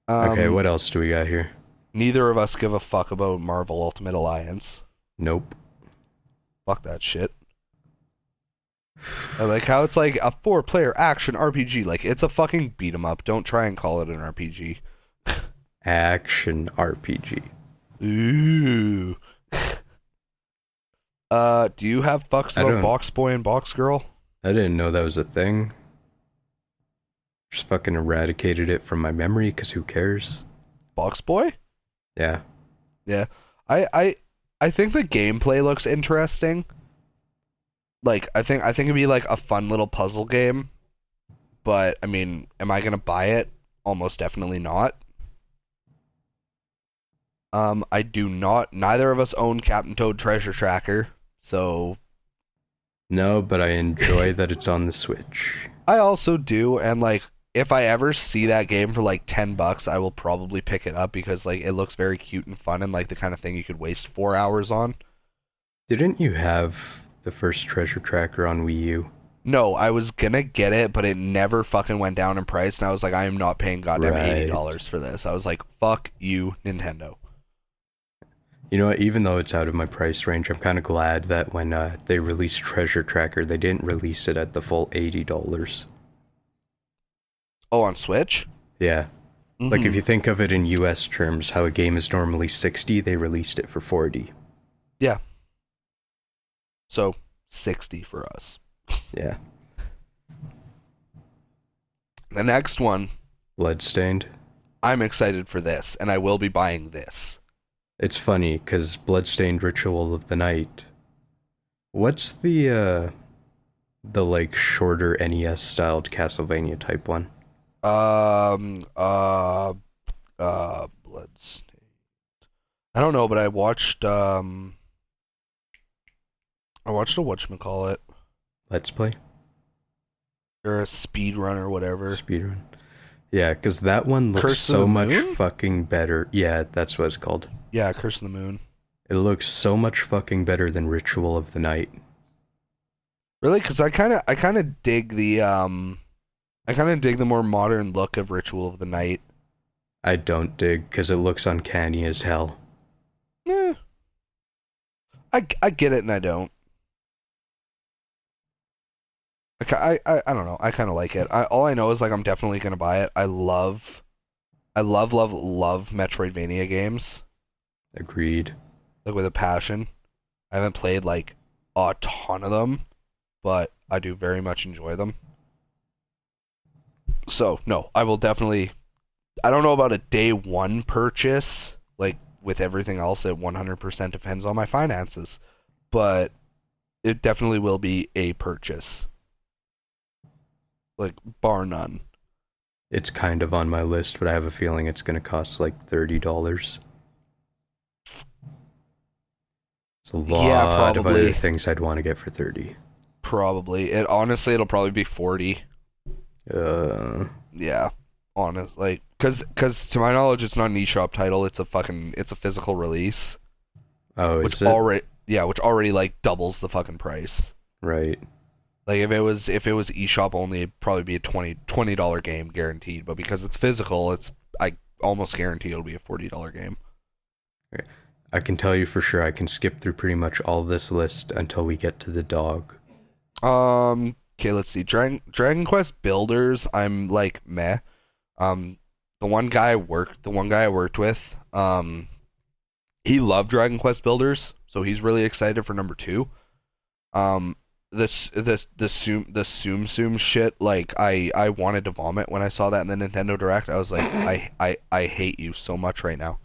Okay, what else do we got here? Neither of us give a fuck about Marvel Ultimate Alliance. Nope. Fuck that shit. I like how it's like a 4-player action RPG. Like, it's a fucking beat 'em up. Don't try and call it an RPG. Action RPG. Ooh. Do you have fucks about Box Boy and Box Girl? I didn't know that was a thing. Just fucking eradicated it from my memory, because who cares? Box Boy? Yeah. Yeah. I think the gameplay looks interesting. Like, I think it'd be like a fun little puzzle game. But, I mean, am I gonna buy it? Almost definitely not. I do not. Neither of us own Captain Toad Treasure Tracker, so... No, but I enjoy that it's on the Switch. I also do, and like, if I ever see that game for like $10, I will probably pick it up because like it looks very cute and fun and like the kind of thing you could waste 4 hours on. Didn't you have the first Treasure Tracker on Wii U? No, I was gonna get it, but it never fucking went down in price, and I was like, I am not paying goddamn $80 for this. I was like, fuck you, Nintendo. You know what, even though it's out of my price range, I'm kind of glad that when they released Treasure Tracker, they didn't release it at the full $80. Oh, on Switch? Yeah. Mm-hmm. Like, if you think of it in US terms, how a game is normally $60, they released it for $40. Yeah. So, $60 for us. Yeah. The next one. Bloodstained. I'm excited for this, and I will be buying this. It's funny, because Bloodstained Ritual of the Night. What's the like, shorter NES-styled Castlevania type one? Bloodstained. I don't know, but I watched a whatchamacallit. Let's Play? Or a speedrun or whatever. Speedrun. Yeah, because that one looks so much fucking better. Yeah, that's what it's called. Yeah, Curse of the Moon. It looks so much fucking better than Ritual of the Night. Really? Because I kind of dig the more modern look of Ritual of the Night. I don't dig, because it looks uncanny as hell. Eh. I get it and I don't. I don't know. I kind of like it. All I know is like I'm definitely gonna buy it. I love Metroidvania games. Agreed. Like with a passion. I haven't played like a ton of them, but I do very much enjoy them. So no, I will definitely. I don't know about a day one purchase. Like with everything else, it 100% depends on my finances, but it definitely will be a purchase. Like, bar none. It's kind of on my list, but I have a feeling it's going to cost like $30. It's a lot of other things I'd want to get for $30. Probably. Honestly, it'll probably be $40. Yeah. Honest, like, cause to my knowledge, it's not an eShop title. It's a physical release. Oh, which is it? Which already like doubles the fucking price. Right. Like if it was eShop only, it'd probably be a $20 game guaranteed. But because it's physical, I almost guarantee it'll be a $40 game. Okay. I can tell you for sure I can skip through pretty much all this list until we get to the dog. Okay, let's see. Dragon Quest Builders, I'm like meh. The one guy I worked with, he loved Dragon Quest Builders, so he's really excited for number 2. The Tsum Tsum shit, like I wanted to vomit when I saw that in the Nintendo Direct. I was like, I hate you so much right now.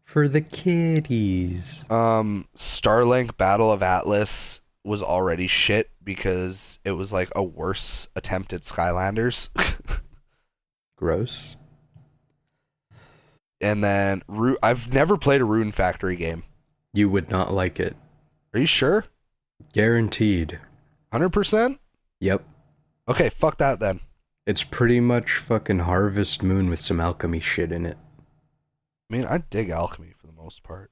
For the kiddies. Starlink Battle of Atlas was already shit because it was like a worse attempt at Skylanders. Gross. And then I've never played a Rune Factory game. You would not like it. Are you sure? Guaranteed. 100%? Yep. Okay, fuck that then. It's pretty much fucking Harvest Moon with some alchemy shit in it. I mean, I dig alchemy for the most part.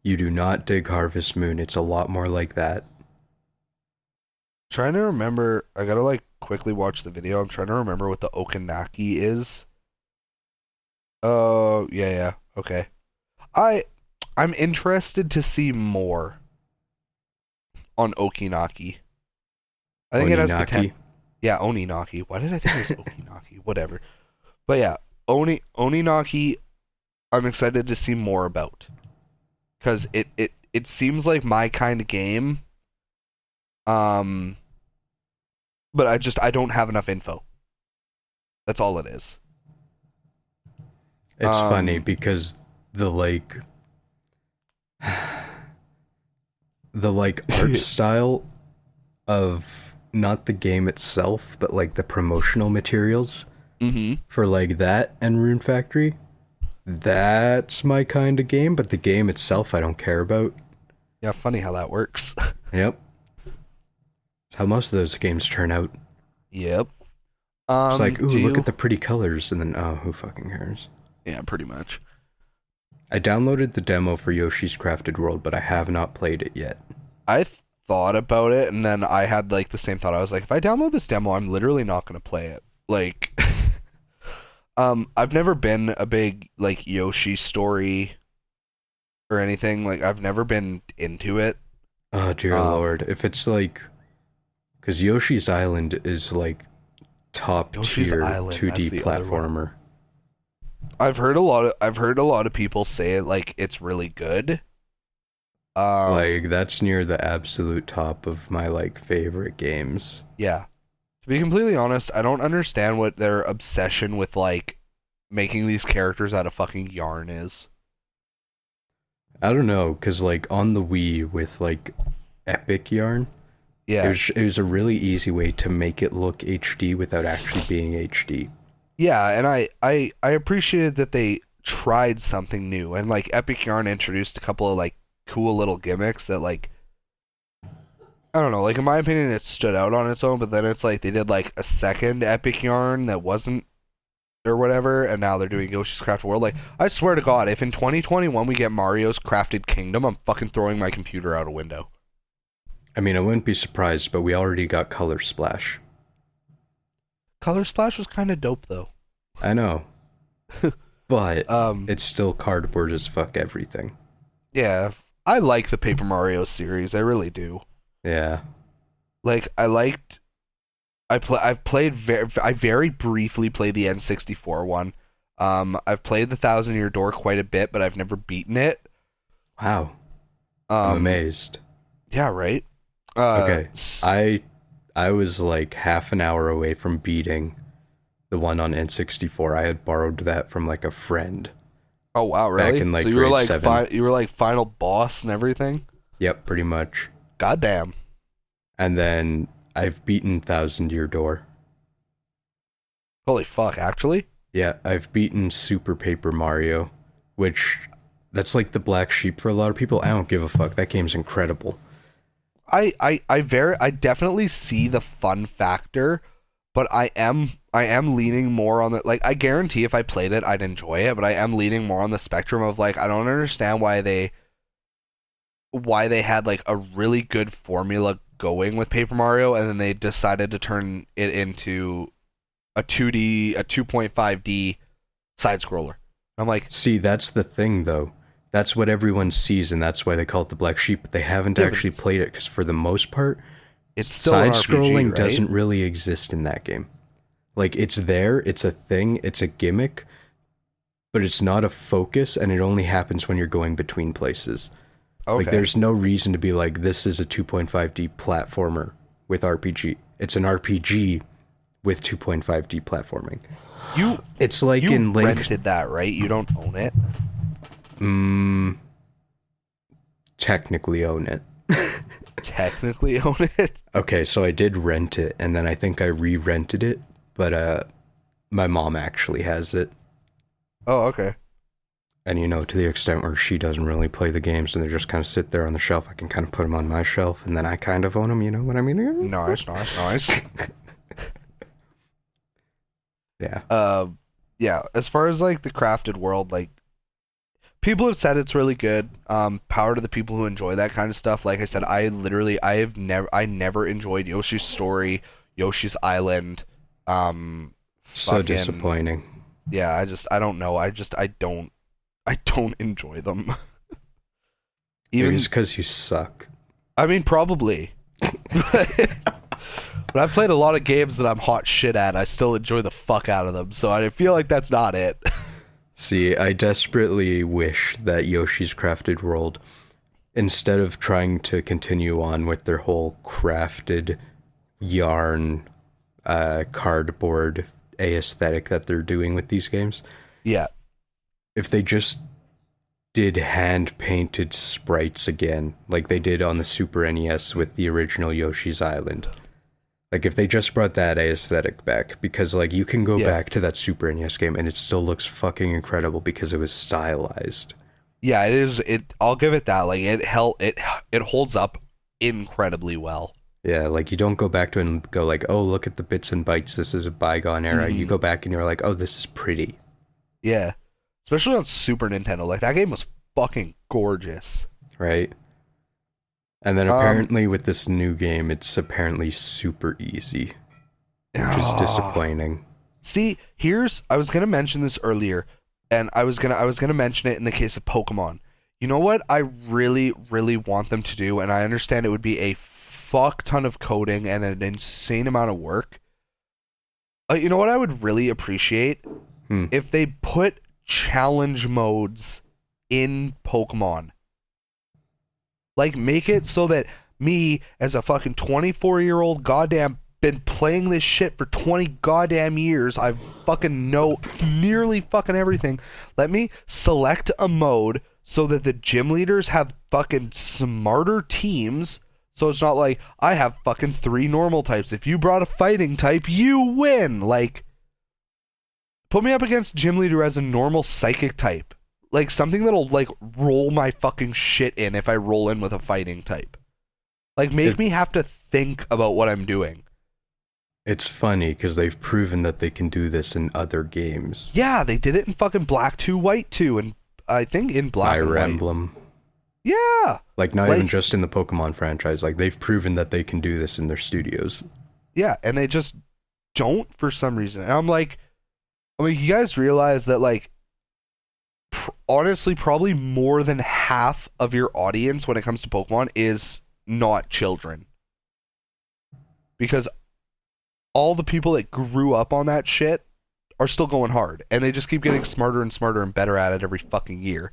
You do not dig Harvest Moon. It's a lot more like that. Trying to remember, I gotta like quickly watch the video. I'm trying to remember what the Okanaki is. Oh, yeah, okay. I'm interested to see more on Okinaki. I think it has potential. Yeah, Oninaki. Why did I think it was Okinaki? Whatever. But yeah, Oninaki, I'm excited to see more about. Because it seems like my kind of game. But I don't have enough info. That's all it is. It's funny because the art style of not the game itself, but like the promotional materials for like that and Rune Factory, that's my kind of game, but the game itself I don't care about. Yeah, funny how that works. Yep. That's how most of those games turn out. Yep. It's like, ooh, look at the pretty colors, and then, oh, who fucking cares? Yeah, pretty much. I downloaded the demo for Yoshi's Crafted World, but I have not played it yet. I thought about it, and then I had like the same thought. I was like, if I download this demo, I'm literally not going to play it. Like, I've never been a big like Yoshi story or anything. Like, I've never been into it. Oh, dear Lord. If it's like... Because Yoshi's Island is like top tier 2D platformer. I've heard a lot of people say it like it's really good. Like that's near the absolute top of my like favorite games. Yeah. To be completely honest, I don't understand what their obsession with like making these characters out of fucking yarn is. I don't know, cause like on the Wii with like Epic Yarn, yeah, it was a really easy way to make it look HD without actually being HD. Yeah, and I appreciated that they tried something new, and like Epic Yarn introduced a couple of like cool little gimmicks that like, I don't know, like in my opinion it stood out on its own, but then it's like they did like a second Epic Yarn that wasn't or whatever, and now they're doing Yoshi's Crafted World. Like, I swear to God, if in 2021 we get Mario's Crafted Kingdom, I'm fucking throwing my computer out a window. I mean, I wouldn't be surprised, but we already got Color Splash. Color Splash was kind of dope, though. I know. But it's still cardboard as fuck everything. Yeah, I like the Paper Mario series. I really do. Yeah. Like, I very briefly played the N64 one. I've played the Thousand Year Door quite a bit, but I've never beaten it. Wow. I'm amazed. Yeah, right? Okay. I was like half an hour away from beating the one on N64. I had borrowed that from like a friend. Oh wow, really? Back in like so you were grade like 7. You were like final boss and everything? Yep, pretty much. Goddamn. And then I've beaten Thousand Year Door. Holy fuck, actually? Yeah, I've beaten Super Paper Mario, which that's like the black sheep for a lot of people. I don't give a fuck. That game's incredible. I definitely see the fun factor, but I am leaning more on the, like, I guarantee if I played it I'd enjoy it, but I am leaning more on the spectrum of like, I don't understand why they had like a really good formula going with Paper Mario, and then they decided to turn it into a 2.5D side scroller. I'm like, see, that's the thing though. That's what everyone sees, and that's why they call it the black sheep, but they haven't actually played it, because for the most part, it's still side-scrolling right? doesn't really exist in that game. Like, it's there, it's a thing, it's a gimmick, but it's not a focus, and it only happens when you're going between places. Okay. Like, there's no reason to be like, this is a 2.5D platformer with RPG. It's an RPG with 2.5D platforming. It's like you in Link... rented that, right? You don't own it? Technically own it. Technically own it? Okay, so I did rent it, and then I think I re-rented it, but my mom actually has it. Oh, okay. And, you know, to the extent where she doesn't really play the games and they just kind of sit there on the shelf, I can kind of put them on my shelf, and then I kind of own them, you know what I mean? Nice. Yeah. Yeah, as far as, like, the crafted world, like, people have said it's really good. Power to the people who enjoy that kind of stuff. Like I said, I never enjoyed Yoshi's Story, Yoshi's Island. So disappointing. Yeah, I don't know. I don't enjoy them. Maybe it's because you suck. I mean, probably. But I've played a lot of games that I'm hot shit at. I still enjoy the fuck out of them, so I feel like that's not it. See, I desperately wish that Yoshi's Crafted World, instead of trying to continue on with their whole crafted yarn, cardboard aesthetic that they're doing with these games. Yeah. If they just did hand-painted sprites again, like they did on the Super NES with the original Yoshi's Island. Like, if they just brought that aesthetic back, because, like, you can go back to that Super NES game and it still looks fucking incredible because it was stylized. Yeah, it is. I'll give it that. Like, it holds up incredibly well. Yeah, like, you don't go back to it and go like, oh, look at the bits and bytes, this is a bygone era. You go back and you're like, oh, this is pretty. Yeah. Especially on Super Nintendo. Like, that game was fucking gorgeous. Right? And then apparently with this new game, it's apparently super easy, which is disappointing. See, I was gonna mention this earlier, and I was gonna mention it in the case of Pokemon. You know what I really, really want them to do, and I understand it would be a fuck ton of coding and an insane amount of work. You know what I would really appreciate? If they put challenge modes in Pokemon. Like, make it so that me, as a fucking 24-year-old goddamn, been playing this shit for 20 goddamn years, I fucking know nearly fucking everything. Let me select a mode so that the gym leaders have fucking smarter teams, so it's not like, I have fucking 3 normal types. If you brought a fighting type, you win! Like, put me up against gym leader as a normal psychic type. Like, something that'll, like, roll my fucking shit in if I roll in with a fighting type. Like, make me have to think about what I'm doing. It's funny, because they've proven that they can do this in other games. Yeah, they did it in fucking Black 2, White 2, and I think in Black Fire and White. Emblem. Yeah! Like, not even just in the Pokemon franchise. Like, they've proven that they can do this in their studios. Yeah, and they just don't for some reason. And I'm like, I mean, you guys realize that, like, honestly, probably more than half of your audience when it comes to Pokemon is not children. Because all the people that grew up on that shit are still going hard. And they just keep getting smarter and smarter and better at it every fucking year.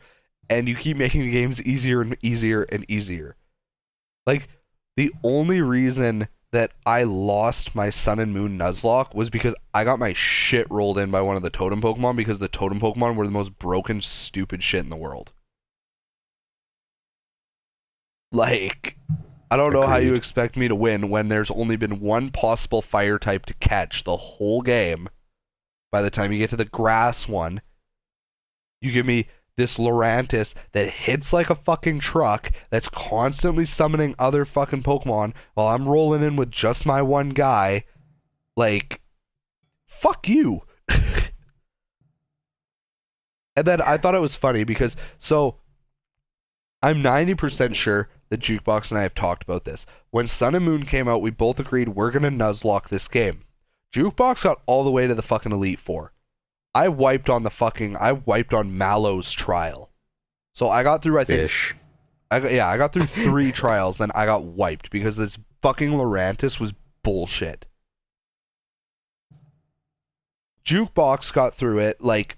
And you keep making the games easier and easier and easier. Like, the only reason that I lost my Sun and Moon Nuzlocke was because I got my shit rolled in by one of the totem Pokemon, because the totem Pokemon were the most broken, stupid shit in the world. Like, I don't know how you expect me to win when there's only been one possible fire type to catch the whole game. By the time you get to the grass one, you give me this Lurantis that hits like a fucking truck, that's constantly summoning other fucking Pokemon while I'm rolling in with just my one guy. Like, fuck you. And then I thought it was funny because, so, I'm 90% sure that Jukebox and I have talked about this. When Sun and Moon came out, we both agreed we're gonna Nuzlocke this game. Jukebox got all the way to the fucking Elite Four. I wiped on Mallow's trial. So I got through, I think... I got through 3 trials, then I got wiped because this fucking Lurantis was bullshit. Jukebox got through it, like...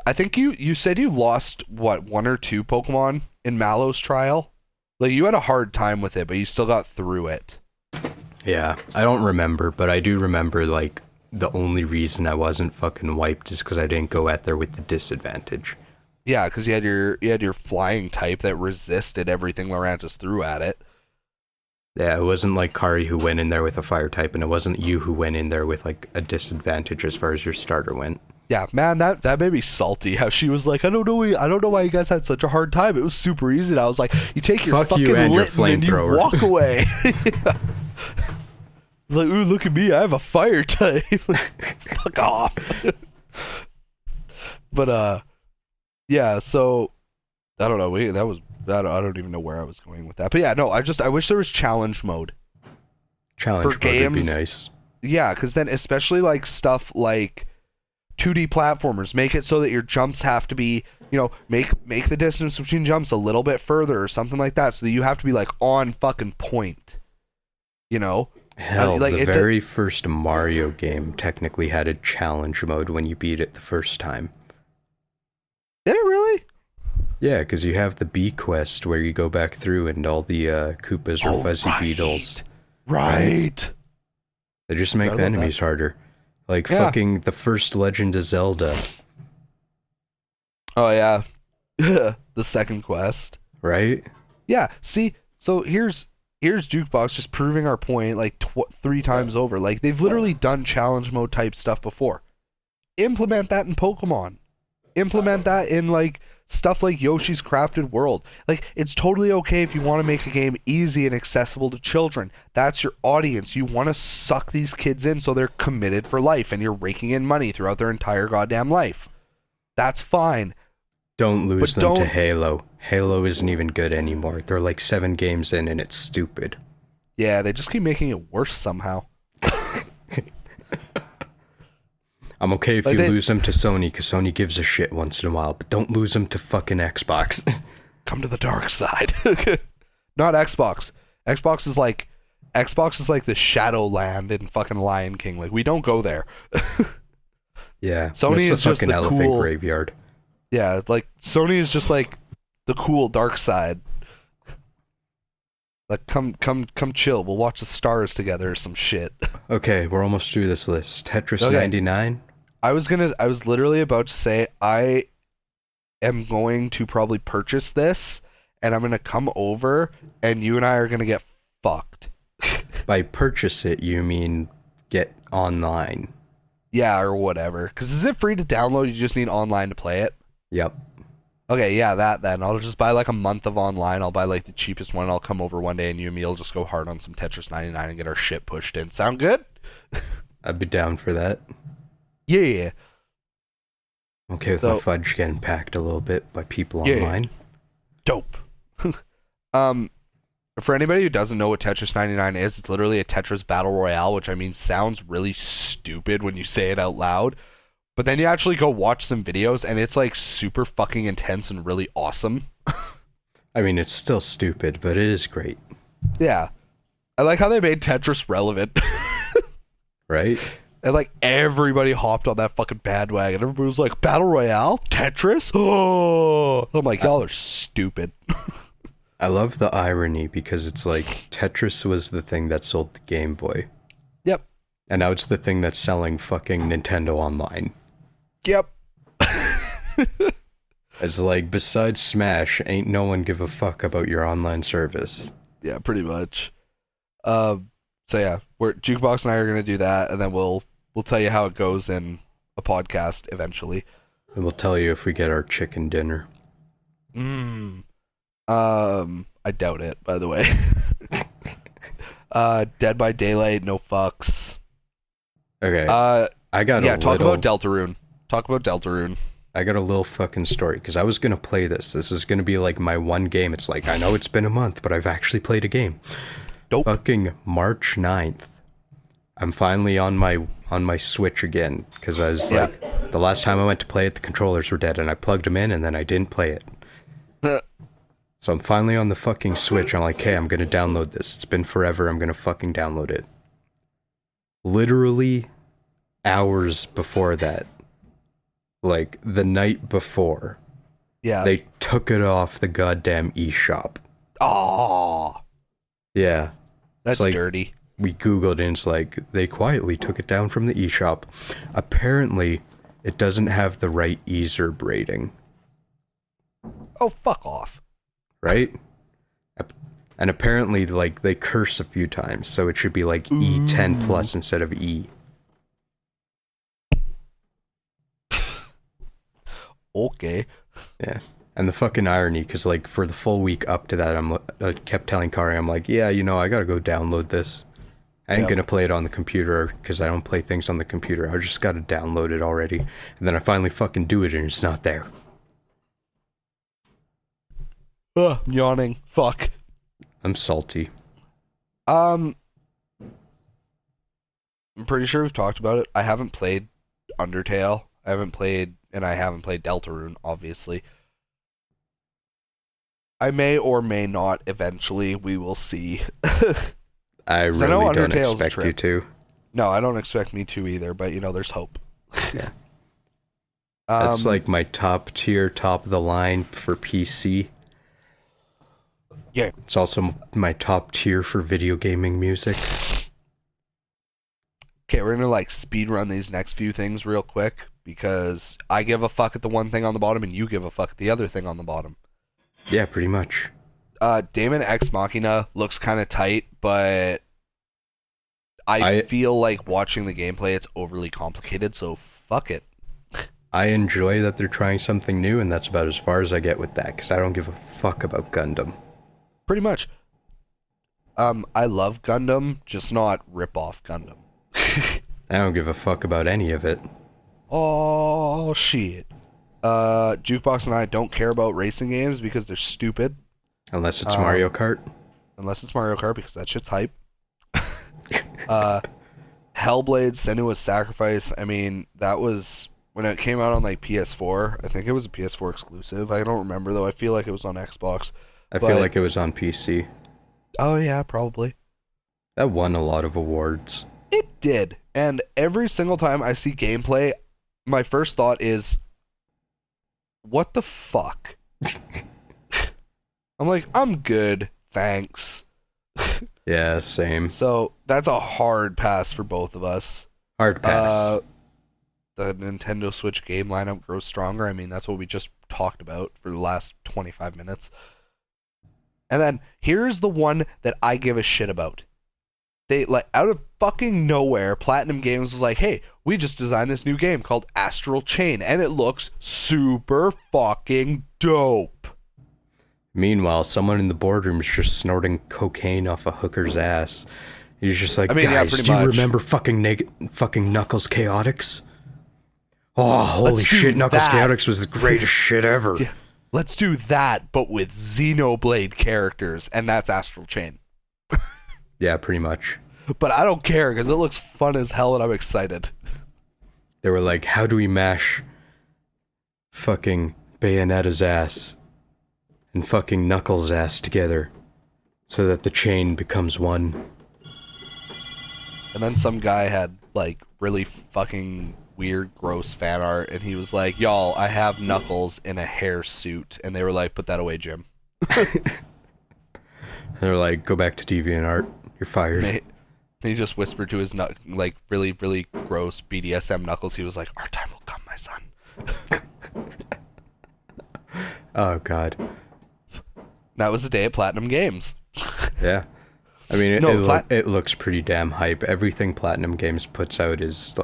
I think you said you lost, what, 1 or 2 Pokemon in Mallow's trial? Like, you had a hard time with it, but you still got through it. Yeah, I don't remember, but I do remember, like, the only reason I wasn't fucking wiped is because I didn't go at there with the disadvantage. Yeah, because you had your flying type that resisted everything Lurantis threw at it. Yeah, it wasn't like Kari who went in there with a fire type, and it wasn't you who went in there with, like, a disadvantage as far as your starter went. Yeah, man, that made me salty. How she was like, I don't know why you guys had such a hard time. It was super easy. And I was like, you take your fucking Litten and you walk away. Yeah. Like, ooh, look at me, I have a fire type. Fuck off. But yeah, so I don't know. I don't even know where I was going with that. But yeah, no, I wish there was challenge mode. Challenge For mode would be games- nice. Yeah, because then especially like stuff like 2D platformers, make it so that your jumps have to be, make the distance between jumps a little bit further or something like that, so that you have to be like on fucking point. Hell, like, the very first Mario game technically had a challenge mode when you beat it the first time. Did it really? Yeah, because you have the B quest where you go back through and all the Koopas or Fuzzy Beetles. Right. They just make the enemies harder. Like fucking the first Legend of Zelda. Oh yeah. The second quest. Right? Yeah, see, so here's Jukebox just proving our point like 3 times over. Like, they've literally done challenge mode type stuff before. Implement that in Pokemon. Implement that in like stuff like Yoshi's Crafted World. Like, it's totally okay if you want to make a game easy and accessible to children. That's your audience. You want to suck these kids in so they're committed for life and you're raking in money throughout their entire goddamn life. That's fine. Don't lose them to Halo. Halo isn't even good anymore. They're like 7 games in and it's stupid. Yeah, they just keep making it worse somehow. I'm okay if you lose them to Sony, because Sony gives a shit once in a while, but don't lose them to fucking Xbox. Come to the dark side. Not Xbox. Xbox is like the Shadowland in fucking Lion King. Like, we don't go there. Yeah, Sony that's is the just fucking the elephant cool graveyard. Yeah, like Sony is just like the cool dark side. Like, come chill. We'll watch the stars together or some shit. Okay, we're almost through this list. Tetris 99. I was literally about to say I am going to probably purchase this and I'm gonna come over and you and I are gonna get fucked. By purchase it, you mean get online? Yeah, or whatever. Because is it free to download? You just need online to play it? Yep. Okay, yeah, that then. I'll just buy like a month of online. I'll buy like the cheapest one. I'll come over one day and you and me will just go hard on some Tetris 99 and get our shit pushed in. Sound good? I'd be down for that. Yeah. Okay, with my fudge getting packed a little bit by people online. Dope. For anybody who doesn't know what Tetris 99 is, it's literally a Tetris Battle Royale, which I mean sounds really stupid when you say it out loud. But then you actually go watch some videos and it's like super fucking intense and really awesome. I mean, it's still stupid, but it is great. Yeah. I like how they made Tetris relevant. Right? And like everybody hopped on that fucking bandwagon. Everybody was like, Battle Royale? Tetris? Oh! And I'm like, y'all are stupid. I love the irony because it's like Tetris was the thing that sold the Game Boy. Yep. And now it's the thing that's selling fucking Nintendo Online. Yep. It's like, besides Smash, ain't no one give a fuck about your online service. Yeah, pretty much. So yeah, Jukebox and I are gonna do that, and then we'll tell you how it goes in a podcast eventually. And we'll tell you if we get our chicken dinner. I doubt it, by the way. Dead by Daylight, no fucks. Okay. I got talk about Deltarune. I got a little fucking story, because I was going to play this. This was going to be like my one game. It's like, I know it's been a month, but I've actually played a game. Dope. Fucking March 9th. I'm finally on my Switch again, because I was like, the last time I went to play it, the controllers were dead, and I plugged them in, and then I didn't play it. So I'm finally on the fucking Switch. I'm like, hey, I'm going to download this. It's been forever. I'm going to fucking download it. Literally hours before that, like the night before, they took it off the goddamn eShop. Oh, yeah, that's like, dirty. We Googled and it's like, they quietly took it down from the eShop. Apparently, it doesn't have the right EZRB rating. Oh, fuck off. Right? And apparently, like, they curse a few times, so it should be like E10 plus instead of E. Okay. Yeah. And the fucking irony, because like for the full week up to that, I kept telling Kari, I'm like, yeah, I gotta go download this. I ain't gonna play it on the computer, because I don't play things on the computer. I just gotta download it already. And then I finally fucking do it, and it's not there. Ugh, I'm yawning. Fuck. I'm salty. I'm pretty sure we've talked about it. I haven't played Undertale. I haven't played Deltarune, obviously. I may or may not eventually. We will see. I really don't expect you to. No, I don't expect me to either, but, there's hope. Yeah. That's like my top tier, top of the line for PC. Yeah. It's also my top tier for video gaming music. Okay, we're gonna speed run these next few things real quick because I give a fuck at the one thing on the bottom and you give a fuck at the other thing on the bottom. Yeah, pretty much. Daemon X Machina looks kind of tight, but I feel like watching the gameplay, it's overly complicated, so fuck it. I enjoy that they're trying something new, and that's about as far as I get with that, because I don't give a fuck about Gundam. Pretty much. I love Gundam, just not rip-off Gundam. I don't give a fuck about any of it. Oh, shit. Jukebox and I don't care about racing games because they're stupid. Unless it's Mario Kart. Unless it's Mario Kart, because that shit's hype. Hellblade, Senua's Sacrifice, I mean, that was... When it came out on PS4, I think it was a PS4 exclusive. I don't remember though. I feel like it was on Xbox. I feel like it was on PC. Oh yeah, probably. That won a lot of awards. It did. And every single time I see gameplay, my first thought is, what the fuck? I'm like, I'm good, thanks. Yeah, same. So that's a hard pass for both of us. Hard pass. The Nintendo Switch game lineup grows stronger. I mean, that's what we just talked about for the last 25 minutes. And then, here's the one that I give a shit about. They, out of fucking nowhere, Platinum Games was like, hey, we just designed this new game called Astral Chain, and it looks super fucking dope. Meanwhile, someone in the boardroom is just snorting cocaine off a hooker's ass. He's just like, guys, do you remember fucking Knuckles Chaotix? Oh, holy shit, Knuckles Chaotix was the greatest shit ever. Yeah. Let's do that, but with Xenoblade characters, and that's Astral Chain. Yeah, pretty much. But I don't care, because it looks fun as hell, and I'm excited. They were like, how do we mash fucking Bayonetta's ass and fucking Knuckles' ass together so that the chain becomes one? And then some guy had, really fucking... weird, gross fan art, and he was like, y'all, I have Knuckles in a hair suit, and they were like, put that away, Jim. They were like, go back to DeviantArt, you're fired. He just whispered to his, really, really gross BDSM Knuckles, he was like, our time will come, my son. Oh, God. That was the day at Platinum Games. Yeah. I mean, it looks pretty damn hype. Everything Platinum Games puts out is,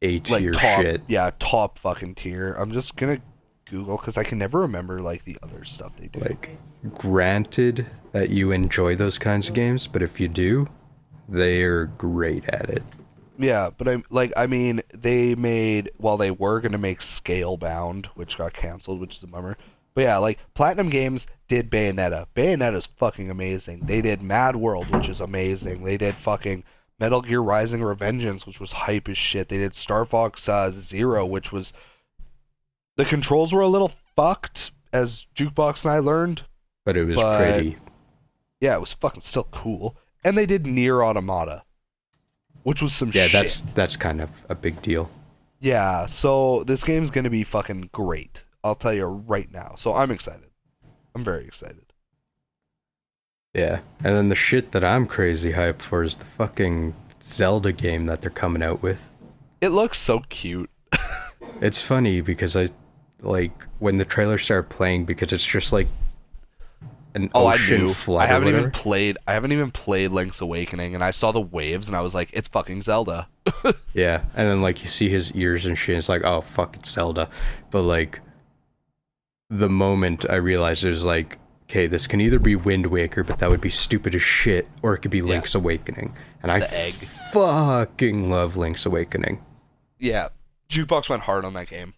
A-tier shit. Yeah, top fucking tier. I'm just gonna Google because I can never remember the other stuff they do. Granted that you enjoy those kinds of games, but if you do, they're great at it. Yeah, but I mean, they made they were gonna make Scalebound, which got canceled, which is a bummer. But yeah, Platinum Games did Bayonetta. Bayonetta's fucking amazing. They did Mad World, which is amazing. They did fucking Metal Gear Rising: Revengeance, which was hype as shit. They did Star Fox Zero, which was... The controls were a little fucked, as Jukebox and I learned. But it was pretty. Yeah, it was fucking still cool. And they did Nier Automata, which was some shit. Yeah, that's kind of a big deal. Yeah, so this game's gonna be fucking great. I'll tell you right now. So I'm excited. I'm very excited. Yeah, and then the shit that I'm crazy hyped for is the fucking Zelda game that they're coming out with. It looks so cute. It's funny because when the trailer started playing, because it's just an ocean flood. I haven't even played Link's Awakening, and I saw the waves, and I was like, it's fucking Zelda. Yeah, and then you see his ears and shit. It's like, oh fuck, it's Zelda. But the moment I realized it was okay, this can either be Wind Waker, but that would be stupid as shit, or it could be Link's Awakening. And I fucking love Link's Awakening. Yeah, Jukebox went hard on that game.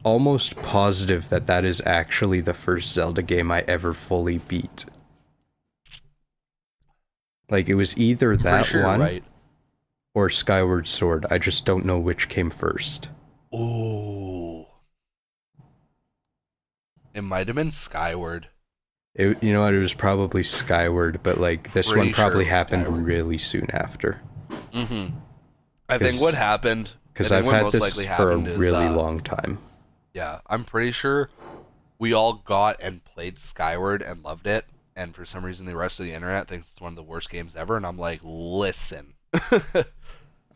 almost positive that that is actually the first Zelda game I ever fully beat. Like, it was either that one or Skyward Sword. I just don't know which came first. Ooh. It might have been Skyward. You know what? It was probably Skyward, but like this one probably happened really soon after. Mm-hmm. I think what happened, because I've had this for a really long time. Yeah, I'm pretty sure we all got and played Skyward and loved it, and for some reason the rest of the internet thinks it's one of the worst games ever, and I'm like, listen.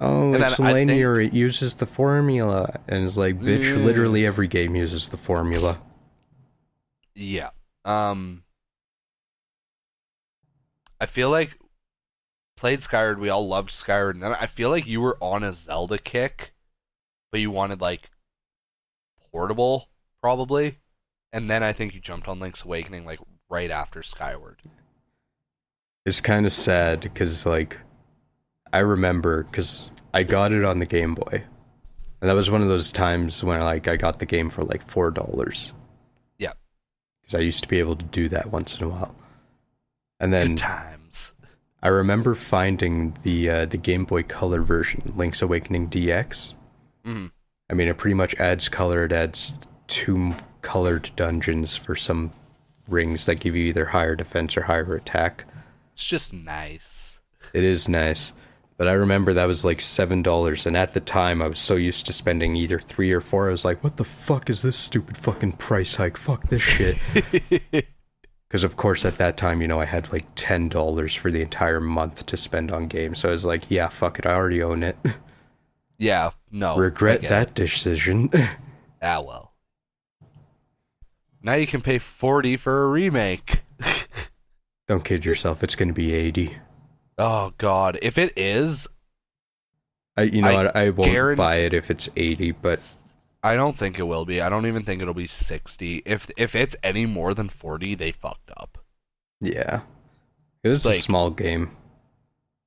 Oh, it's linear. It uses the formula, and it's like, bitch. Literally every game uses the formula. Yeah. I feel like played Skyward, we all loved Skyward, and then I feel like you were on a Zelda kick, but you wanted like portable, probably, and then I think you jumped on Link's Awakening like right after Skyward. It's kind of sad because like I remember because I got it on the Game Boy, and that was one of those times when like I got the game for like $4. Yeah, because I used to be able to do that once in a while. And then good times. I remember finding the Game Boy Color version, Link's Awakening DX. Mm-hmm. I mean, it pretty much adds color. It adds 2 colored dungeons for some rings that give you either higher defense or higher attack. It's just nice. It is nice. But I remember that was like $7, and at the time I was so used to spending either 3 or 4, I was like, what the fuck is this stupid fucking price hike? Fuck this shit. Because, of course, at that time, you know, I had like $10 for the entire month to spend on games. So I was like, yeah, fuck it, I already own it. Yeah, no. Regret that decision. Ah, well. Now you can pay $40 for a remake. Don't kid yourself, it's going to be $80. Oh, God. If it is... I won't buy it if it's $80, but... I don't think it will be. I don't even think it'll be $60. If it's any more than $40, they fucked up. Yeah. It is like, a small game.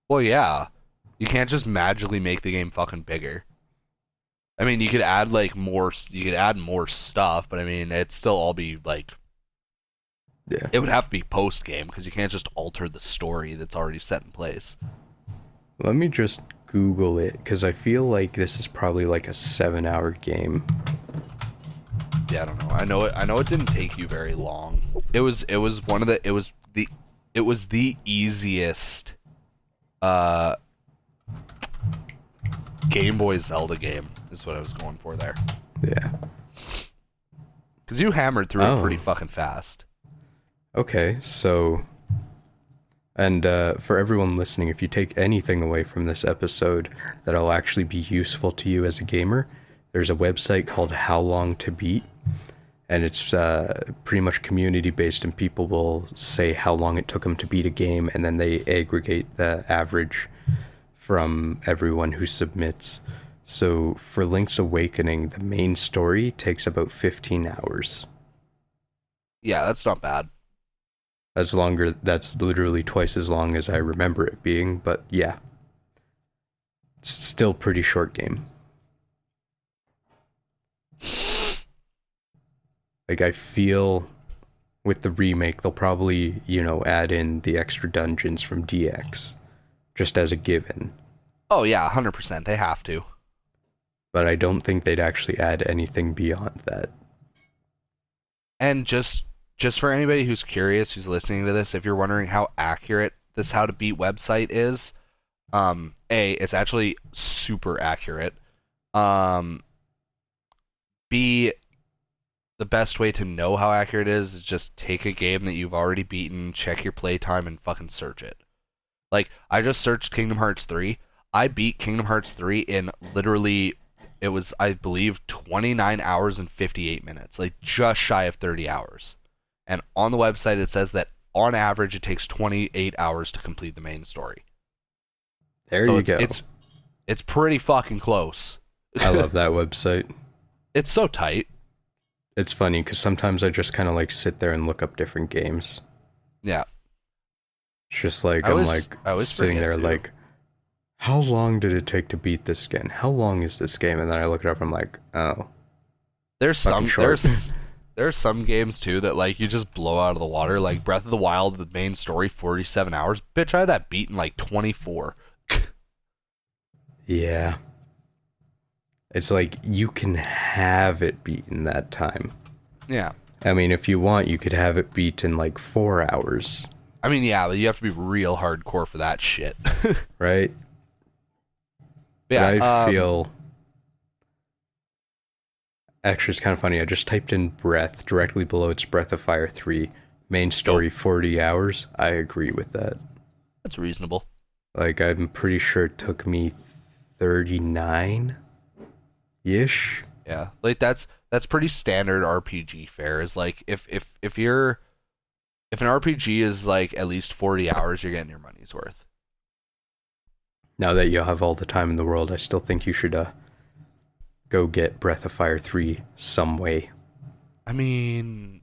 Well, yeah. You can't just magically make the game fucking bigger. I mean, you could add like more. You could add more stuff, but I mean, it'd still all be like. Yeah. It would have to be post game because you can't just alter the story that's already set in place. Let me just Google it because I feel like this is probably like a 7-hour game. Yeah, I don't know. I know it didn't take you very long. It was the easiest Game Boy Zelda game is what I was going for there. Yeah. Because you hammered through it pretty fucking fast. Okay, so... And for everyone listening, if you take anything away from this episode that'll actually be useful to you as a gamer, there's a website called How Long to Beat, and it's pretty much community-based, and people will say how long it took them to beat a game, and then they aggregate the average from everyone who submits. So for Link's Awakening, the main story takes about 15 hours. Yeah, that's not bad. That's literally twice as long as I remember it being, but yeah. It's still a pretty short game. Like, I feel with the remake, they'll probably, you know, add in the extra dungeons from DX, just as a given. Oh yeah, 100%, they have to. But I don't think they'd actually add anything beyond that. And just for anybody who's curious, who's listening to this, if you're wondering how accurate this How to Beat website is, it's actually super accurate. B, the best way to know how accurate it is just take a game that you've already beaten, check your playtime, and fucking search it. Like, I just searched Kingdom Hearts 3. I beat Kingdom Hearts 3 in literally, it was, I believe, 29 hours and 58 minutes. Like, just shy of 30 hours. And on the website, it says that on average, it takes 28 hours to complete the main story. There you go. It's pretty fucking close. I love that website. It's so tight. It's funny because sometimes I just kind of like sit there and look up different games. Yeah. It's just like, I was sitting there like, how long did it take to beat this game? How long is this game? And then I look it up and I'm like, oh. There's Fucking some short. there's some games too that like you just blow out of the water. Like Breath of the Wild, the main story, 47 hours. Bitch, I had that beat in like 24. Yeah. It's like you can have it beat in that time. Yeah. I mean, if you want, you could have it beat in like 4 hours. I mean, yeah, but you have to be real hardcore for that shit. Right? Yeah. But I feel... Actually, it's kind of funny. I just typed in Breath directly below its Breath of Fire 3. Main story, 40 hours. I agree with that. That's reasonable. Like, I'm pretty sure it took me 39-ish. Yeah. Like that's pretty standard RPG fare. Is like if an RPG is like at least 40 hours, you're getting your money's worth. Now that you have all the time in the world, I still think you should go get Breath of Fire 3 some way. I mean...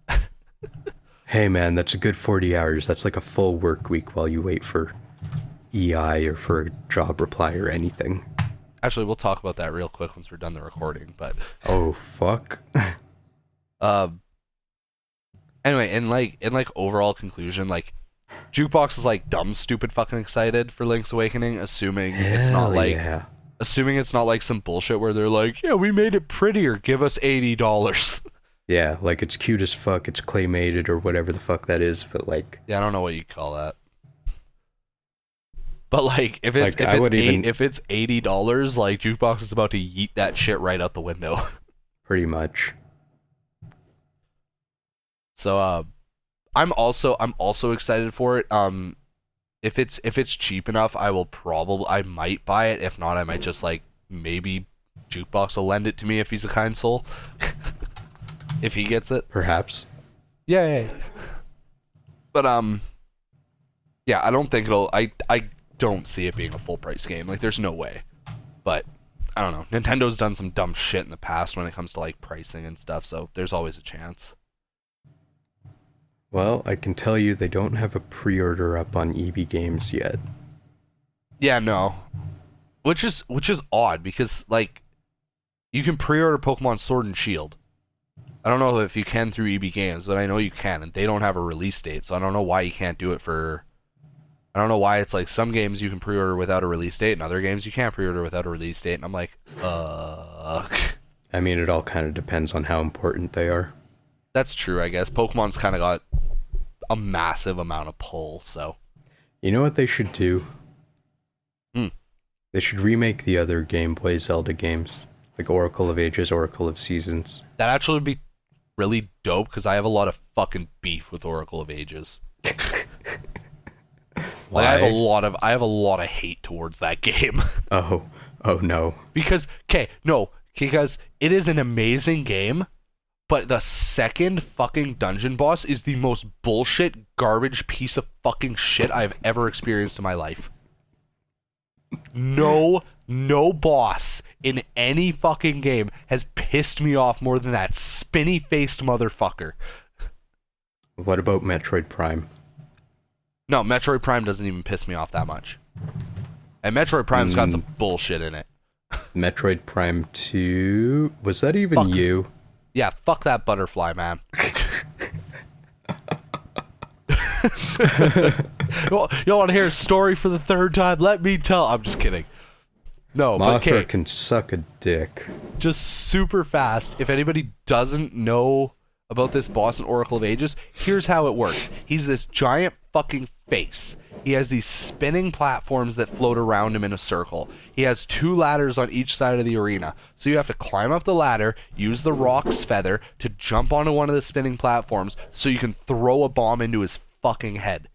Hey man, that's a good 40 hours. That's like a full work week while you wait for EI or for a job reply or anything. Actually, we'll talk about that real quick once we're done the recording, but... Oh, fuck. Anyway, in overall conclusion, like, Jukebox is like dumb, stupid, fucking excited for Link's Awakening, assuming it's not like some bullshit where they're like, yeah, we made it prettier, give us $80. Yeah, like it's cute as fuck, it's claymated or whatever the fuck that is, but like... Yeah, I don't know what you'd call that. But like, if it's $80, like Jukebox is about to yeet that shit right out the window. Pretty much. So I'm also excited for it. If it's cheap enough, I might buy it. If not, I might just like maybe Jukebox will lend it to me if he's a kind soul. If he gets it. Perhaps. Yeah. But yeah, I don't think I don't see it being a full price game. Like there's no way. But I don't know. Nintendo's done some dumb shit in the past when it comes to like pricing and stuff, so there's always a chance. Well, I can tell you they don't have a pre-order up on EB Games yet. Yeah, no. Which is odd because like you can pre-order Pokemon Sword and Shield. I don't know if you can through EB Games, but I know you can, and they don't have a release date, so I don't know why you can't do it for... I don't know why it's like some games you can pre-order without a release date, and other games you can't pre-order without a release date, and I'm like, I mean, it all kind of depends on how important they are. That's true, I guess. Pokemon's kind of got a massive amount of pull, so... You know what they should do? They should remake the other Game Boy Zelda games, like Oracle of Ages, Oracle of Seasons. That actually would be really dope, because I have a lot of fucking beef with Oracle of Ages. Like, I have a lot of hate towards that game. Oh no. Because it is an amazing game, but the second fucking dungeon boss is the most bullshit, garbage piece of fucking shit I've ever experienced in my life. No boss in any fucking game has pissed me off more than that spinny-faced motherfucker. What about Metroid Prime? No, Metroid Prime doesn't even piss me off that much. And Metroid Prime's got some bullshit in it. Metroid Prime 2... Was that even you? Yeah, fuck that butterfly, man. You want to hear a story for the third time? Let me tell. I'm just kidding. No, Mothra can suck a dick. Just super fast. If anybody doesn't know about this boss in Oracle of Ages, here's how it works. He's this giant fucking face. He has these spinning platforms that float around him in a circle. He has 2 ladders on each side of the arena. So you have to climb up the ladder, use the Rock's Feather to jump onto one of the spinning platforms so you can throw a bomb into his fucking head.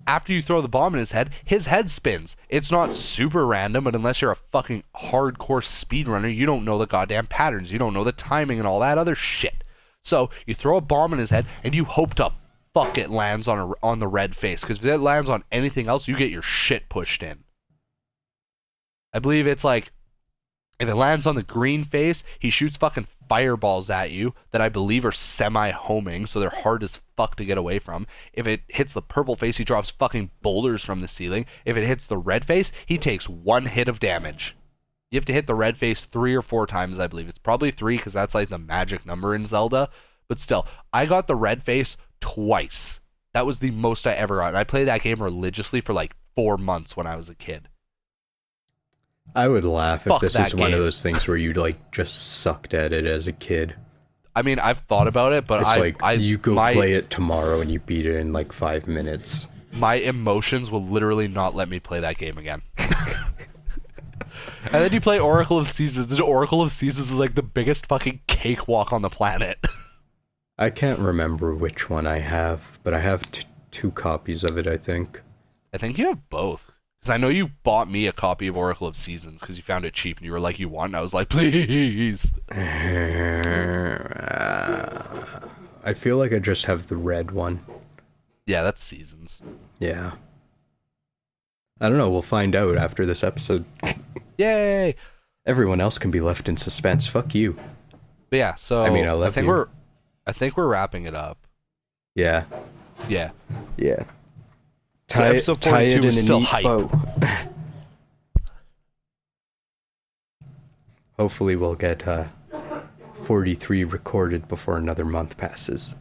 After you throw the bomb in his head spins. It's not super random, but unless you're a fucking hardcore speedrunner, you don't know the goddamn patterns. You don't know the timing and all that other shit. So you throw a bomb in his head and you hope to fuck it lands on the red face, because if it lands on anything else, you get your shit pushed in. I believe it's like, if it lands on the green face, he shoots fucking fireballs at you that I believe are semi-homing, so they're hard as fuck to get away from. If it hits the purple face, he drops fucking boulders from the ceiling. If it hits the red face, he takes 1 hit of damage. You have to hit the red face 3 or 4 times, I believe. It's probably 3 because that's like the magic number in Zelda. But still, I got the red face twice. That was the most I ever got. And I played that game religiously for like 4 months when I was a kid. I would laugh if this is one of game. those things where you like just sucked at it as a kid. I mean, I've thought about it, but you go play it tomorrow and you beat it in like 5 minutes. My emotions will literally not let me play that game again. And then you play Oracle of Seasons, and Oracle of Seasons is like the biggest fucking cakewalk on the planet. I can't remember which one I have, but I have 2 copies of it, I think. I think you have both. Because I know you bought me a copy of Oracle of Seasons because you found it cheap and you were like, you want? And I was like, please. I feel like I just have the red one. Yeah, that's Seasons. Yeah. I don't know, we'll find out after this episode. Yay! Everyone else can be left in suspense. Fuck you. But yeah, so I mean, I love you. I think we're wrapping it up. Yeah. Yeah. Yeah. So episode 42 is still hype. Bow. Hopefully we'll get 43 recorded before another month passes.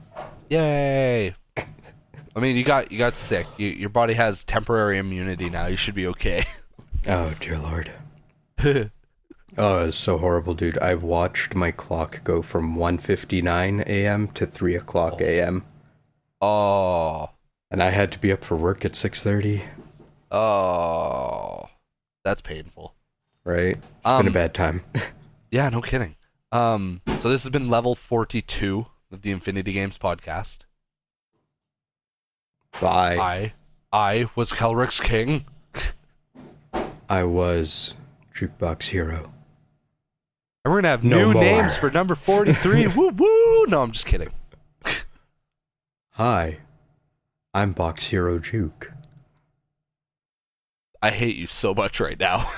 Yay! I mean, you got sick. Your body has temporary immunity now. You should be okay. Oh, dear Lord. Oh, it was so horrible, dude. I watched my clock go from 1:59 a.m. to 3 o'clock a.m. Oh. And I had to be up for work at 6:30. Oh. That's painful. Right? It's been a bad time. Yeah, no kidding. So this has been level 42 of the Infinity Games podcast. Bye. I was Kelryx King. I was Jukebox Hero. And we're going to have No new more. names for number 43. Woo woo! No, I'm just kidding. Hi, I'm Box Hero Juke. I hate you so much right now.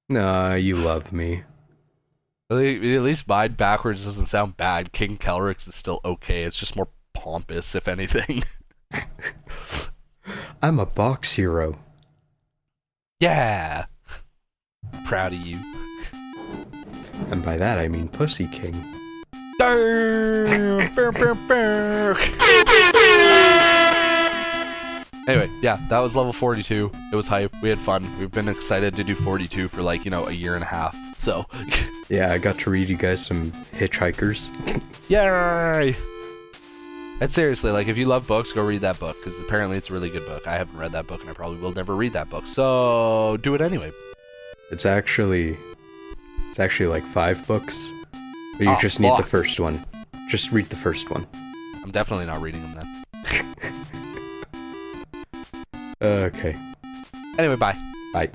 Nah, you love me. At least mine backwards doesn't sound bad. King Kelryx is still okay. It's just more pompous, if anything. I'm a box hero. Yeah! Proud of you. And by that I mean Pussy King. Damn! Anyway, yeah, that was level 42. It was hype. We had fun. We've been excited to do 42 for like, a year and a half. So, Yeah, I got to read you guys some Hitchhikers. yay! And seriously, like, if you love books, go read that book, because apparently it's a really good book. I haven't read that book, and I probably will never read that book, so do it anyway. It's actually like 5 books, but you just need the first one. Just read the first one. I'm definitely not reading them then. Okay. Anyway, bye. Bye.